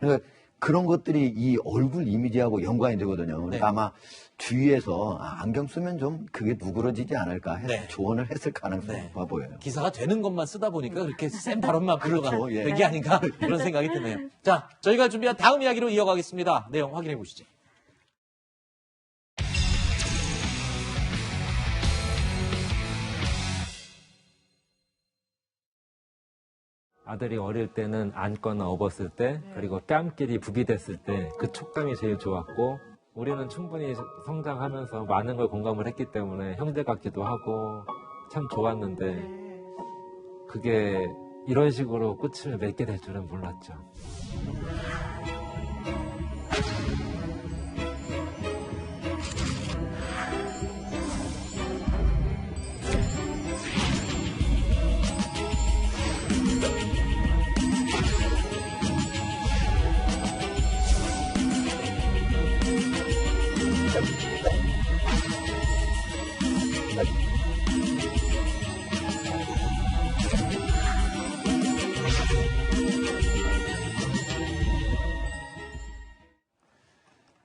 그러니까 그런 것들이 이 얼굴 이미지하고 연관이 되거든요. 그러니까 아마 주위에서 안경 쓰면 좀 그게 누그러지지 않을까 해서 조언을 했을 가능성이 봐 보여요. 기사가 되는 것만 쓰다 보니까 그렇게 센 발언만 그렇죠. 된 게 아닌가 그런 생각이 드네요. 자, 저희가 준비한 다음 이야기로 이어가겠습니다. 내용 확인해 보시죠. 아들이 어릴 때는 안거나 업었을 때, 그리고 뺨끼리 부비댔을 때 그 촉감이 제일 좋았고, 우리는 충분히 성장하면서 많은 걸 공감을 했기 때문에 형제 같기도 하고 참 좋았는데, 그게 이런 식으로 끝을 맺게 될 줄은 몰랐죠.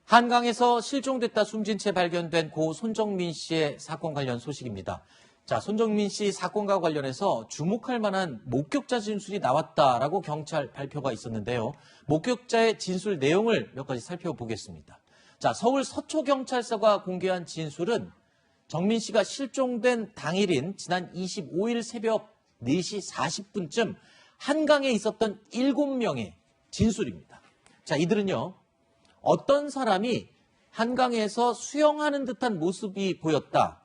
한강에서 실종됐다 숨진 채 발견된 고 손정민 씨의 사건 관련 소식입니다. 자, 손정민 씨 사건과 관련해서 주목할 만한 목격자 진술이 나왔다라고 경찰 발표가 있었는데요. 목격자의 진술 내용을 몇 가지 살펴보겠습니다. 자, 서울 서초경찰서가 공개한 진술은 정민 씨가 실종된 당일인 지난 25일 새벽 4시 40분쯤 한강에 있었던 7명의 진술입니다. 자, 이들은요, 어떤 사람이 한강에서 수영하는 듯한 모습이 보였다.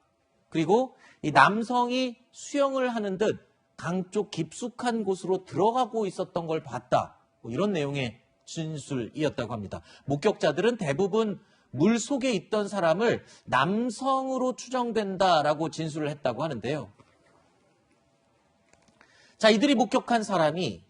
그리고 이 남성이 수영을 하는 듯 강 쪽 깊숙한 곳으로 들어가고 있었던 걸 봤다. 뭐 이런 내용의 진술이었다고 합니다. 목격자들은 대부분 물 속에 있던 사람을 남성으로 추정된다라고 진술을 했다고 하는데요. 자, 이들이 목격한 사람이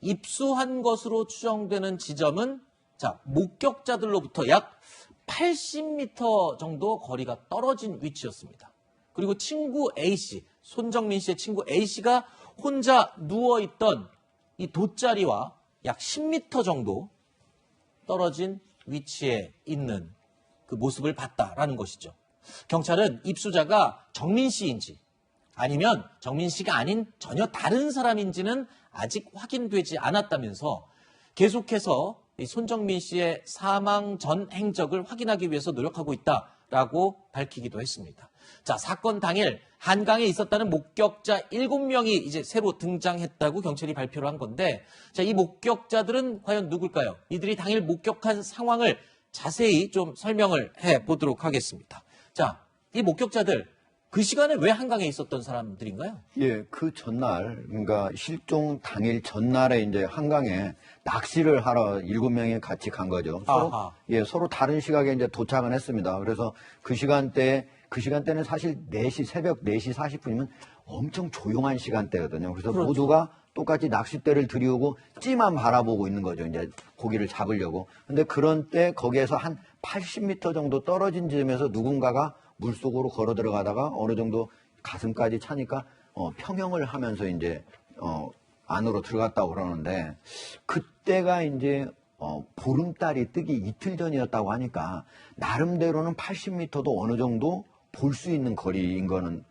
입수한 것으로 추정되는 지점은 자, 목격자들로부터 약 80m 정도 거리가 떨어진 위치였습니다. 그리고 친구 A씨, 손정민 씨의 친구 A씨가 혼자 누워있던 이 돗자리와 약 10m 정도 떨어진 위치에 있는 그 모습을 봤다라는 것이죠. 경찰은 입수자가 정민 씨인지 아니면 정민 씨가 아닌 전혀 다른 사람인지는 아직 확인되지 않았다면서 계속해서 이 손정민 씨의 사망 전 행적을 확인하기 위해서 노력하고 있다라고 밝히기도 했습니다. 자, 사건 당일 한강에 있었다는 목격자 7명이 이제 새로 등장했다고 경찰이 발표를 한 건데, 자, 이 목격자들은 과연 누굴까요? 이들이 당일 목격한 상황을 자세히 좀 설명을 해 보도록 하겠습니다. 자, 이 목격자들 그 시간에 왜 한강에 있었던 사람들인가요? 예, 그 전날, 그러니까 실종 당일 전날에 이제 한강에 낚시를 하러 7명이 같이 간 거죠. 서로 다른 시각에 이제 도착은 했습니다. 그래서 그 시간대는 사실 새벽 4시 40분이면 엄청 조용한 시간대거든요. 그래서 그렇죠. 모두가 똑같이 낚싯대를 들이우고 찌만 바라보고 있는 거죠. 이제 고기를 잡으려고. 근데 그런 때 거기에서 한 80m 정도 떨어진 지점에서 누군가가 물속으로 걸어 들어가다가 어느 정도 가슴까지 차니까 평형을 하면서 이제 안으로 들어갔다고 그러는데, 그때가 이제 보름달이 뜨기 이틀 전이었다고 하니까 나름대로는 80m도 어느 정도 볼 수 있는 거리인 거는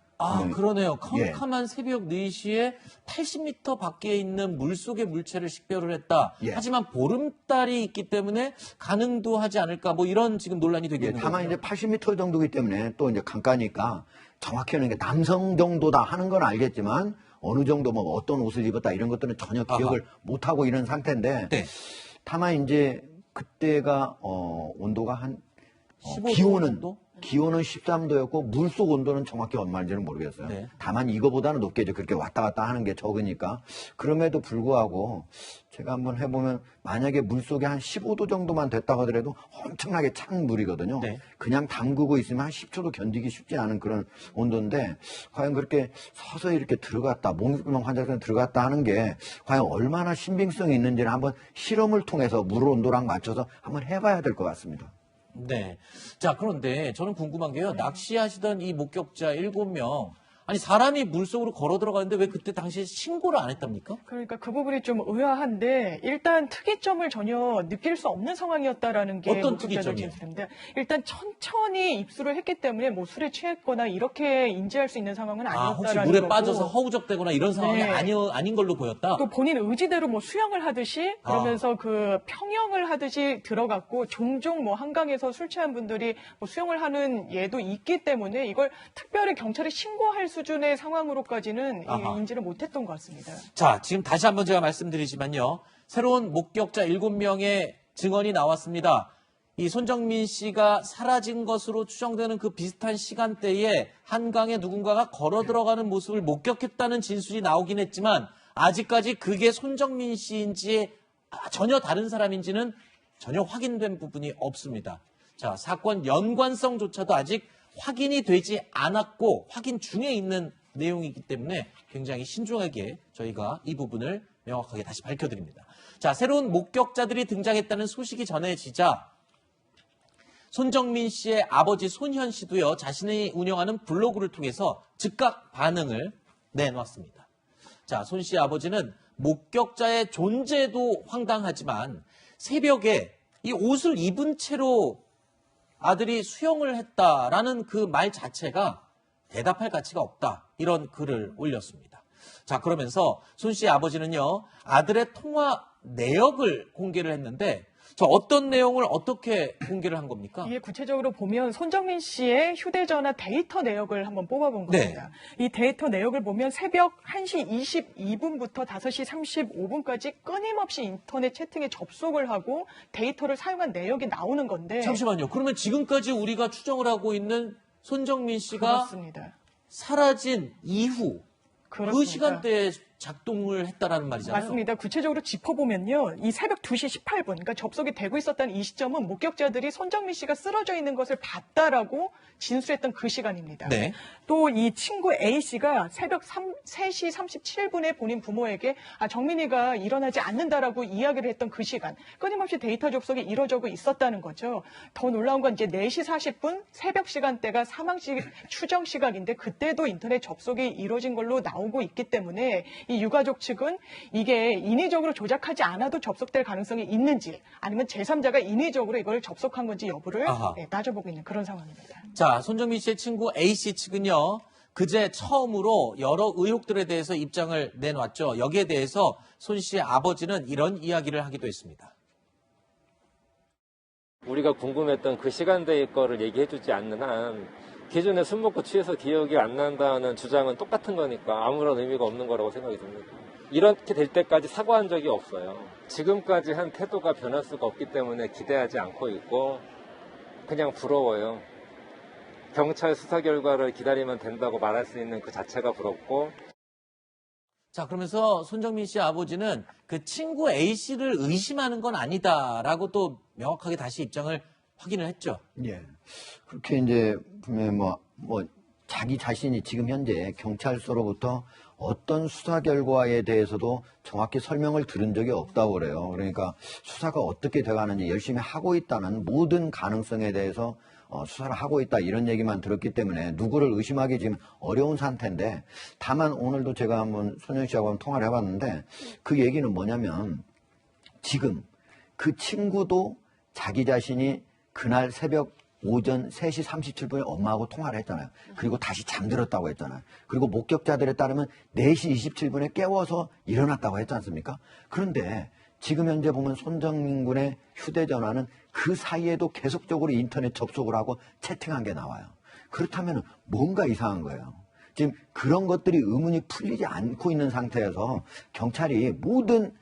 그러네요. 캄캄한 새벽 4시에 80m 밖에 있는 물속의 물체를 식별을 했다. 하지만 보름달이 있기 때문에 가능도 하지 않을까, 뭐 이런 지금 논란이 되겠는 거죠. 다만 이제 80m 정도이기 때문에 또 이제 강가니까 정확히는 남성 정도다 하는 건 알겠지만 어느 정도 뭐 어떤 옷을 입었다 이런 것들은 전혀 기억을 못 하고 이런 상태인데, 다만 이제 그때가 온도가 한 15도 기온은 13도였고 물속 온도는 정확히 얼마인지는 모르겠어요. 다만 이거보다는 높겠죠. 그렇게 왔다 갔다 하는 게 적으니까. 그럼에도 불구하고 제가 한번 해보면 만약에 물속에 한 15도 정도만 됐다고 하더라도 엄청나게 찬 물이거든요. 그냥 담그고 있으면 한 10초도 견디기 쉽지 않은 그런 온도인데, 과연 그렇게 서서히 이렇게 들어갔다, 몽유병 환자들은 들어갔다 하는 게 과연 얼마나 신빙성이 있는지를 한번 실험을 통해서 물 온도랑 맞춰서 한번 해봐야 될 것 같습니다. 네. 자, 그런데 저는 궁금한 게요. 낚시하시던 이 목격자 7명, 아니 사람이 물속으로 걸어 들어가는데 왜 그때 당시에 신고를 안 했답니까? 그러니까 그 부분이 좀 의아한데 일단 특이점을 전혀 느낄 수 없는 상황이었다라는 게 어떤 목격자들 특이점이에요? 진술인데 일단 천천히 입수를 했기 때문에 뭐 술에 취했거나 이렇게 인지할 수 있는 상황은 아니었다라는 혹시 거고. 물에 빠져서 허우적대거나 이런 상황이 네. 아닌 걸로 보였다? 또 본인 의지대로 뭐 수영을 하듯이 그러면서 그 평영을 하듯이 들어갔고 종종 뭐 한강에서 술 취한 분들이 뭐 수영을 하는 예도 있기 때문에 이걸 특별히 경찰에 신고할 수준의 상황으로까지는 아하. 인지를 못했던 것 같습니다. 자, 지금 다시 한번 제가 말씀드리지만요. 새로운 목격자 7명의 증언이 나왔습니다. 이 손정민 씨가 사라진 것으로 추정되는 그 비슷한 시간대에 한강에 누군가가 걸어 들어가는 모습을 목격했다는 진술이 나오긴 했지만 아직까지 그게 손정민 씨인지 전혀 다른 사람인지는 전혀 확인된 부분이 없습니다. 자, 사건 연관성조차도 아직 확인이 되지 않았고 확인 중에 있는 내용이기 때문에 굉장히 신중하게 저희가 이 부분을 명확하게 다시 밝혀드립니다. 자, 새로운 목격자들이 등장했다는 소식이 전해지자 손정민 씨의 아버지 손현 씨도요, 자신이 운영하는 블로그를 통해서 즉각 반응을 내놓았습니다. 자, 손 씨의 아버지는 목격자의 존재도 황당하지만 새벽에 이 옷을 입은 채로 아들이 수영을 했다라는 그 말 자체가 대답할 가치가 없다. 이런 글을 올렸습니다. 자, 그러면서 손 씨의 아버지는요, 아들의 통화 내역을 공개를 했는데 저 어떤 내용을 어떻게 공개를 한 겁니까? 이게 구체적으로 보면 손정민 씨의 휴대전화 데이터 내역을 한번 뽑아본 겁니다. 이 데이터 내역을 보면 새벽 1시 22분부터 5시 35분까지 끊임없이 인터넷 채팅에 접속을 하고 데이터를 사용한 내역이 나오는 건데. 잠시만요. 그러면 지금까지 우리가 추정을 하고 있는 손정민 씨가 그렇습니다. 사라진 이후 그렇습니다. 그 시간대에 작동을 했다라는 말이잖아요. 맞습니다. 구체적으로 짚어보면요. 이 새벽 2시 18분, 그러니까 접속이 되고 있었다는 이 시점은 목격자들이 손정민 씨가 쓰러져 있는 것을 봤다라고 진술했던 그 시간입니다. 네. 또 이 친구 A 씨가 새벽 3시 37분에 본인 부모에게 정민이가 일어나지 않는다라고 이야기를 했던 그 시간, 끊임없이 데이터 접속이 이루어지고 있었다는 거죠. 더 놀라운 건 이제 4시 40분 새벽 시간대가 사망 추정 시각인데 그때도 인터넷 접속이 이루어진 걸로 나오고 있기 때문에 이 유가족 측은 이게 인위적으로 조작하지 않아도 접속될 가능성이 있는지 아니면 제3자가 인위적으로 이걸 접속한 건지 여부를 따져보고 있는 그런 상황입니다. 자, 손정민 씨의 친구 A씨 측은요, 그제 처음으로 여러 의혹들에 대해서 입장을 내놨죠. 여기에 대해서 손 씨의 아버지는 이런 이야기를 하기도 했습니다. 우리가 궁금했던 그 시간대의 거를 얘기해주지 않는 한 기존에 술 먹고 취해서 기억이 안 난다는 주장은 똑같은 거니까 아무런 의미가 없는 거라고 생각이 듭니다. 이렇게 될 때까지 사과한 적이 없어요. 지금까지 한 태도가 변할 수가 없기 때문에 기대하지 않고 있고 그냥 부러워요. 경찰 수사 결과를 기다리면 된다고 말할 수 있는 그 자체가 부럽고. 자, 그러면서 손정민 씨 아버지는 그 친구 A씨를 의심하는 건 아니다라고 또 명확하게 다시 입장을 확인을 했죠. 예. 그렇게 이제 분명히 자기 자신이 지금 현재 경찰서로부터 어떤 수사 결과에 대해서도 정확히 설명을 들은 적이 없다고 그래요. 그러니까 수사가 어떻게 돼가는지 열심히 하고 있다는 모든 가능성에 대해서 수사를 하고 있다 이런 얘기만 들었기 때문에 누구를 의심하기 지금 어려운 상태인데, 다만 오늘도 제가 한번 손현 씨하고 한번 통화를 해봤는데 그 얘기는 뭐냐면 지금 그 친구도 자기 자신이 그날 새벽 오전 3시 37분에 엄마하고 통화를 했잖아요. 그리고 다시 잠들었다고 했잖아요. 그리고 목격자들에 따르면 4시 27분에 깨워서 일어났다고 했지 않습니까? 그런데 지금 현재 보면 손정민 군의 휴대전화는 그 사이에도 계속적으로 인터넷 접속을 하고 채팅한 게 나와요. 그렇다면 뭔가 이상한 거예요. 지금 그런 것들이 의문이 풀리지 않고 있는 상태에서 경찰이 모든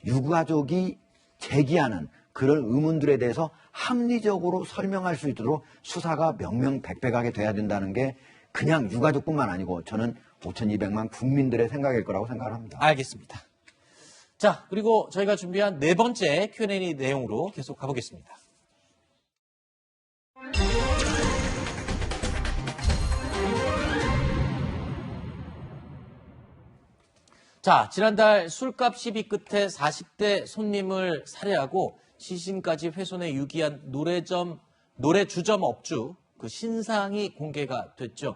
유가족이 제기하는 그런 의문들에 대해서 합리적으로 설명할 수 있도록 수사가 명명백백하게 돼야 된다는 게 그냥 유가족뿐만 아니고 저는 5,200만 국민들의 생각일 거라고 생각을 합니다. 알겠습니다. 자, 그리고 저희가 준비한 네 번째 Q&A 내용으로 계속 가보겠습니다. 자, 지난달 술값 시비 끝에 40대 손님을 살해하고 시신까지 훼손해 유기한 노래주점 업주 그 신상이 공개가 됐죠.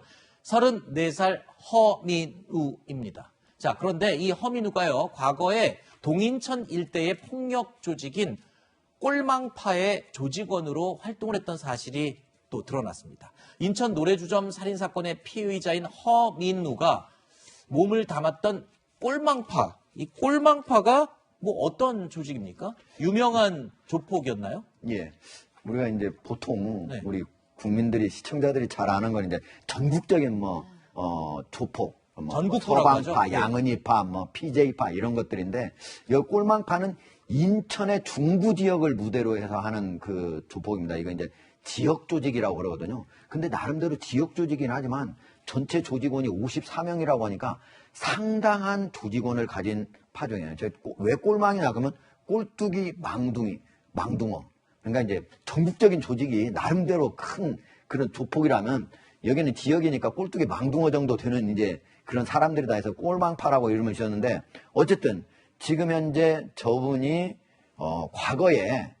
34살 허민우입니다. 자, 그런데 이 허민우가요, 과거에 동인천 일대의 폭력 조직인 꼴망파의 조직원으로 활동을 했던 사실이 또 드러났습니다. 인천 노래주점 살인사건의 피의자인 허민우가 몸을 담았던 꼴망파, 이 꼴망파가 뭐 어떤 조직입니까? 유명한 조폭이었나요? 예. 우리가 이제 보통 우리 국민들이, 시청자들이 잘 아는 건 이제 전국적인 조폭, 서방파, 양은이파, PJ파 이런 것들인데, 이 꼴망파는 인천의 중부 지역을 무대로 해서 하는 그 조폭입니다. 이거 이제 지역 조직이라고 그러거든요. 근데 나름대로 지역 조직이긴 하지만 전체 조직원이 54명이라고 하니까 상당한 조직원을 가진 파종이에요. 왜 꼴망이냐 그러면 꼴뚜기, 망둥어. 그러니까 이제 전국적인 조직이 나름대로 큰 그런 조폭이라면 여기는 지역이니까 꼴뚜기, 망둥어 정도 되는 이제 그런 사람들이다 해서 꼴망파라고 이름을 지었는데, 어쨌든 지금 현재 저분이 과거에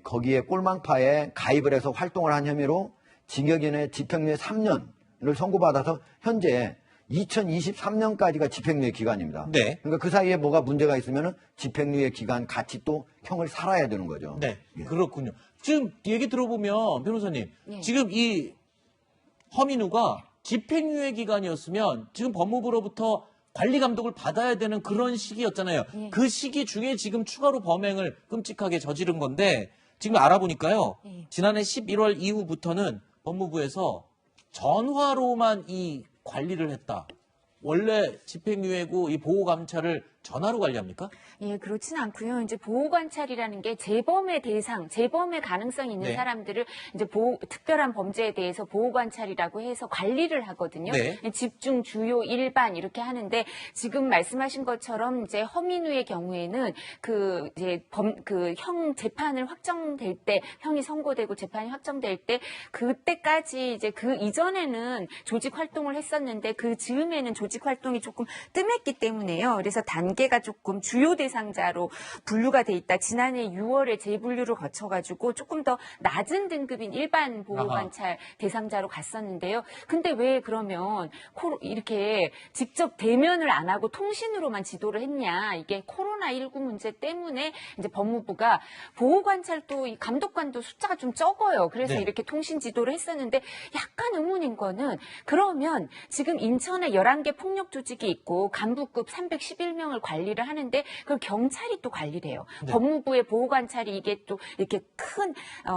거기에 꼴망파에 가입을 해서 활동을 한 혐의로 징역인의 집행유예 3년을 선고받아서 현재 2023년까지가 집행유예 기간입니다. 네. 그러니까 그 사이에 뭐가 문제가 있으면 집행유예 기간 같이 또 형을 살아야 되는 거죠. 네, 그렇군요. 지금 얘기 들어보면 변호사님, 지금 이 허민우가 집행유예 기간이었으면 지금 법무부로부터 관리 감독을 받아야 되는 그런 시기였잖아요. 그 시기 중에 지금 추가로 범행을 끔찍하게 저지른 건데, 지금 알아보니까요, 지난해 11월 이후부터는 법무부에서 전화로만 이 관리를 했다. 원래 집행유예고 이 보호감찰을 전화로 관리합니까? 예, 그렇진 않고요. 이제 보호관찰이라는 게 재범의 대상, 재범의 가능성이 있는 사람들을 이제 특별한 범죄에 대해서 보호관찰이라고 해서 관리를 하거든요. 집중, 주요, 일반 이렇게 하는데, 지금 말씀하신 것처럼 이제 허민우의 경우에는 형 재판을 확정될 때, 형이 선고되고 재판이 확정될 때, 그때까지 이제 그 이전에는 조직 활동을 했었는데, 그 즈음에는 조직 활동이 조금 뜸했기 때문에요. 그래서 단계가 조금 주요 대상자로 분류가 돼 있다. 지난해 6월에 재분류를 거쳐가지고 조금 더 낮은 등급인 일반 보호관찰 대상자로 갔었는데요. 근데 왜 그러면 이렇게 직접 대면을 안 하고 통신으로만 지도를 했냐? 이게 코로나19 문제 때문에 이제 법무부가 보호관찰도 이 감독관도 숫자가 좀 적어요. 그래서 이렇게 통신 지도를 했었는데, 약간 의문인 거는, 그러면 지금 인천에 11개 폭력 조직이 있고 간부급 311명을 관리를 하는데, 그걸 경찰이 또 관리를 해요. 법무부의 보호관찰이 이게 또 이렇게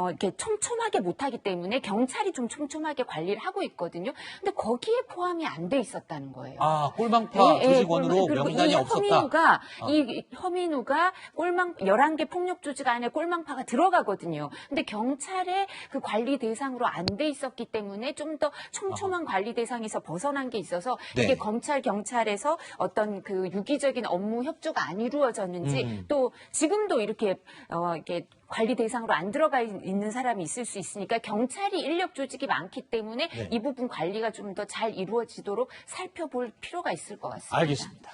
이렇게 촘촘하게 못하기 때문에 경찰이 좀 촘촘하게 관리를 하고 있거든요. 근데 거기에 포함이 안 돼 있었다는 거예요. 아, 꼴망파 조직원으로 명단이 없었다. 이 허민우가 11개 폭력 조직 안에 꼴망파가 들어가거든요. 근데 경찰의 그 관리 대상으로 안 돼 있었기 때문에 좀 더 촘촘한 관리 대상에서 벗어난 게 있어서 이게 경찰에서 어떤 그 유기적인 업무 협조가 안 이루어졌는지, 또 지금도 이렇게 관리 대상으로 안 들어가 있는 사람이 있을 수 있으니까 경찰이 인력 조직이 많기 때문에 이 부분 관리가 좀 더 잘 이루어지도록 살펴볼 필요가 있을 것 같습니다. 알겠습니다.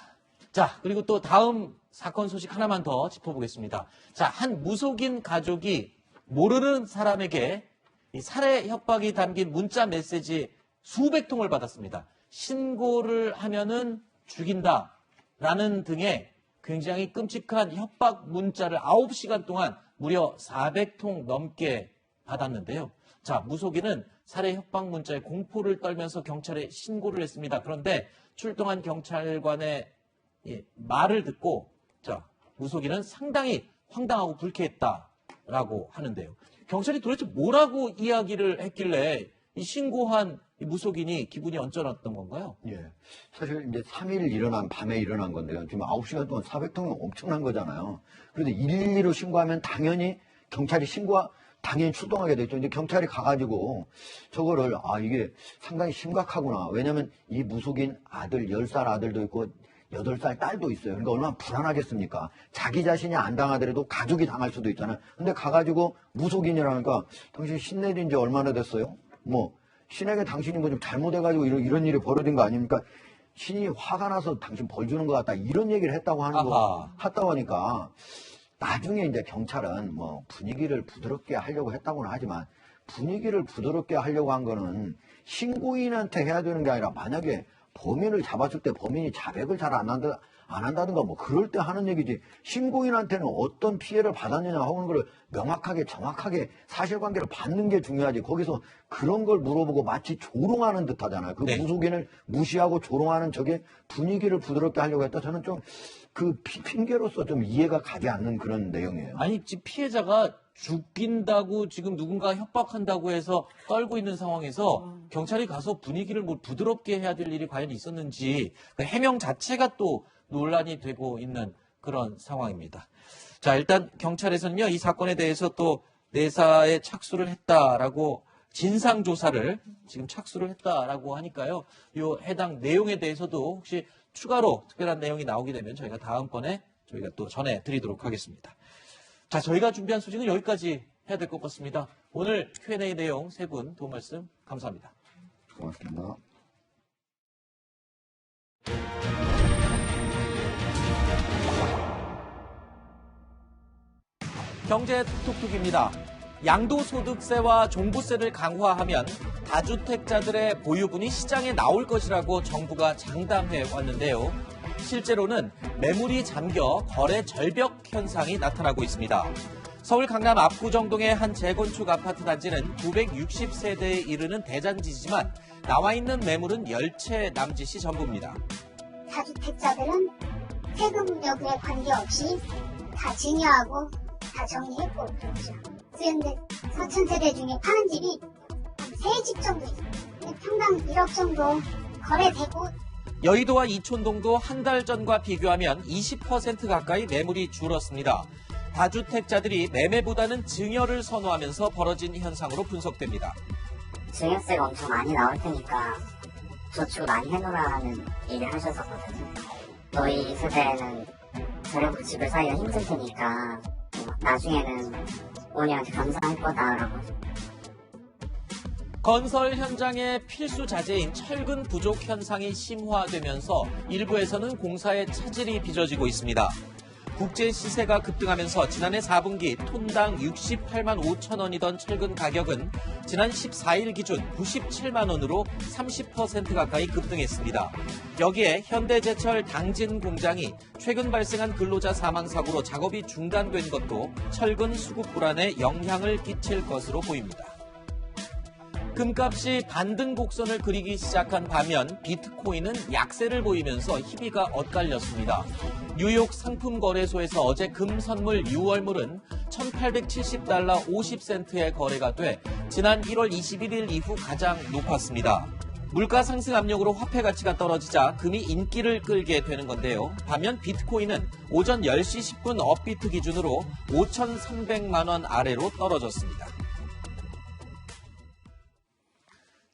자, 그리고 또 다음 사건 소식 하나만 더 짚어보겠습니다. 자, 한 무속인 가족이 모르는 사람에게 이 살해 협박이 담긴 문자 메시지 수백 통을 받았습니다. 신고를 하면은 죽인다라는 등의 굉장히 끔찍한 협박 문자를 9시간 동안 무려 400통 넘게 받았는데요. 자, 무속인은 살해 협박 문자에 공포를 떨면서 경찰에 신고를 했습니다. 그런데 출동한 경찰관의 말을 듣고, 자, 무속인은 상당히 황당하고 불쾌했다라고 하는데요. 경찰이 도대체 뭐라고 이야기를 했길래 이 신고한 이 무속인이 기분이 언짢았던 건가요? 예. 사실 이제 3일 밤에 일어난 건데요. 지금 9시간 동안 400통은 엄청난 거잖아요. 그런데 112로 신고하면 당연히 경찰이 당연히 출동하게 되죠. 이제 경찰이 가가지고 저거를, 이게 상당히 심각하구나. 왜냐면 이 무속인 아들, 10살 아들도 있고 8살 딸도 있어요. 그러니까 얼마나 불안하겠습니까? 자기 자신이 안 당하더라도 가족이 당할 수도 있잖아요. 근데 가가지고 무속인이라니까, 당신 신 내린 지 얼마나 됐어요? 신에게 당신이 뭐 좀 잘못해가지고 이런 일이 벌어진 거 아닙니까? 신이 화가 나서 당신 벌 주는 것 같다. 이런 얘기를 했다고 했다고 하니까, 나중에 이제 경찰은 분위기를 부드럽게 하려고 했다고는 하지만, 분위기를 부드럽게 하려고 한 거는 신고인한테 해야 되는 게 아니라 만약에 범인을 잡았을 때 범인이 자백을 잘 안 한다든가 뭐 그럴 때 하는 얘기지 신고인한테는 어떤 피해를 받았느냐 하는 걸 명확하게 정확하게 사실관계를 받는 게 중요하지 거기서 그런 걸 물어보고 마치 조롱하는 듯 하잖아요. 그 무속인을 무시하고 조롱하는 저게 분위기를 부드럽게 하려고 했다. 저는 좀 그 핑계로서 좀 이해가 가지 않는 그런 내용이에요. 아니 지금 피해자가 죽인다고 지금 누군가 협박한다고 해서 떨고 있는 상황에서 경찰이 가서 분위기를 뭐 부드럽게 해야 될 일이 과연 있었는지 그 해명 자체가 또 논란이 되고 있는 그런 상황입니다. 자, 일단 경찰에서는요, 이 사건에 대해서 또 내사에 착수를 했다라고 진상조사를 지금 착수를 했다라고 하니까요, 요 해당 내용에 대해서도 혹시 추가로 특별한 내용이 나오게 되면 저희가 다음번에 저희가 또 전해드리도록 하겠습니다. 자, 저희가 준비한 소식은 여기까지 해야 될 것 같습니다. 오늘 Q&A 내용 세 분 도움 말씀 감사합니다. 고맙습니다. 경제 톡톡입니다. 양도소득세와 종부세를 강화하면 다주택자들의 보유분이 시장에 나올 것이라고 정부가 장담해 왔는데요. 실제로는 매물이 잠겨 거래 절벽 현상이 나타나고 있습니다. 서울 강남 압구정동의 한 재건축 아파트 단지는 960세대에 이르는 대잔지지만 나와 있는 매물은 10채 남짓이 전부입니다. 다주택자들은 세금 여부에 관계없이 다 증여하고 다 정리했고 그렇죠. 그런데 4,000세대 중에 파는 집이 3집 정도 있어요. 평당 1억 정도 거래되고 여의도와 이촌동도 한 달 전과 비교하면 20% 가까이 매물이 줄었습니다. 다주택자들이 매매보다는 증여를 선호하면서 벌어진 현상으로 분석됩니다. 증여세가 엄청 많이 나올 테니까 저축 많이 해놓으라는 얘기를 하셨었거든요. 너희 세대는 저렴한 집을 사기가 힘들 테니까 나중에는 어머니한테 감사할 거다라고. 건설 현장의 필수 자재인 철근 부족 현상이 심화되면서 일부에서는 공사에 차질이 빚어지고 있습니다. 국제 시세가 급등하면서 지난해 4분기 톤당 68만 5천 원이던 철근 가격은 지난 14일 기준 97만 원으로 30% 가까이 급등했습니다. 여기에 현대제철 당진 공장이 최근 발생한 근로자 사망 사고로 작업이 중단된 것도 철근 수급 불안에 영향을 끼칠 것으로 보입니다. 금값이 반등 곡선을 그리기 시작한 반면 비트코인은 약세를 보이면서 희비가 엇갈렸습니다. 뉴욕 상품거래소에서 어제 금 선물 6월물은 1,870달러 50센트에 거래가 돼 지난 1월 21일 이후 가장 높았습니다. 물가 상승 압력으로 화폐 가치가 떨어지자 금이 인기를 끌게 되는 건데요. 반면 비트코인은 오전 10시 10분 업비트 기준으로 5,300만 원 아래로 떨어졌습니다.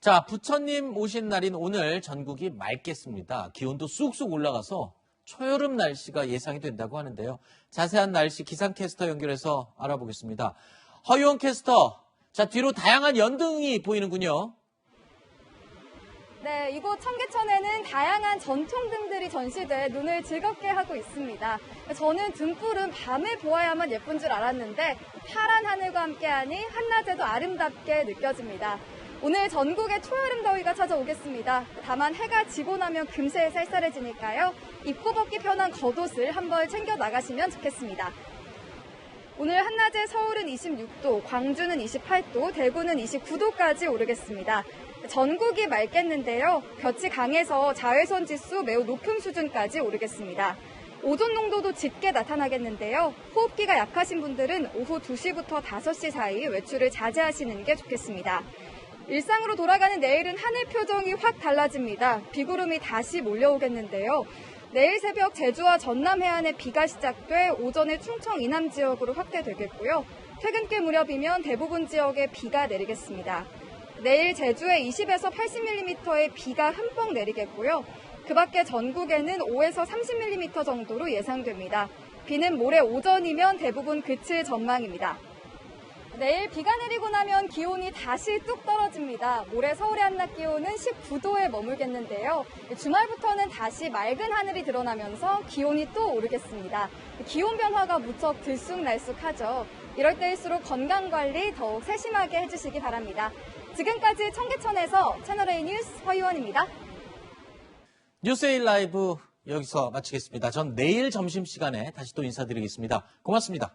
자, 부처님 오신 날인 오늘 전국이 맑겠습니다. 기온도 쑥쑥 올라가서 초여름 날씨가 예상이 된다고 하는데요. 자세한 날씨 기상캐스터 연결해서 알아보겠습니다. 허유원 캐스터, 자, 뒤로 다양한 연등이 보이는군요. 네, 이곳 청계천에는 다양한 전통등들이 전시돼 눈을 즐겁게 하고 있습니다. 저는 등불은 밤에 보아야만 예쁜 줄 알았는데 파란 하늘과 함께하니 한낮에도 아름답게 느껴집니다. 오늘 전국에 초여름 더위가 찾아오겠습니다. 다만 해가 지고 나면 금세 쌀쌀해지니까요. 입고 벗기 편한 겉옷을 한벌 챙겨 나가시면 좋겠습니다. 오늘 한낮에 서울은 26도, 광주는 28도, 대구는 29도까지 오르겠습니다. 전국이 맑겠는데요. 볕이 강해서 자외선 지수 매우 높은 수준까지 오르겠습니다. 오존 농도도 짙게 나타나겠는데요. 호흡기가 약하신 분들은 오후 2시부터 5시 사이 외출을 자제하시는 게 좋겠습니다. 일상으로 돌아가는 내일은 하늘 표정이 확 달라집니다. 비구름이 다시 몰려오겠는데요. 내일 새벽 제주와 전남 해안에 비가 시작돼 오전에 충청 이남 지역으로 확대되겠고요. 퇴근길 무렵이면 대부분 지역에 비가 내리겠습니다. 내일 제주에 20에서 80mm의 비가 흠뻑 내리겠고요. 그 밖에 전국에는 5에서 30mm 정도로 예상됩니다. 비는 모레 오전이면 대부분 그칠 전망입니다. 내일 비가 내리고 나면 기온이 다시 뚝 떨어집니다. 모레 서울의 한낮 기온은 19도에 머물겠는데요. 주말부터는 다시 맑은 하늘이 드러나면서 기온이 또 오르겠습니다. 기온 변화가 무척 들쑥날쑥하죠. 이럴 때일수록 건강관리 더욱 세심하게 해주시기 바랍니다. 지금까지 청계천에서 채널A 뉴스 허유원입니다. 뉴스에일 라이브 여기서 마치겠습니다. 전 내일 점심시간에 다시 또 인사드리겠습니다. 고맙습니다.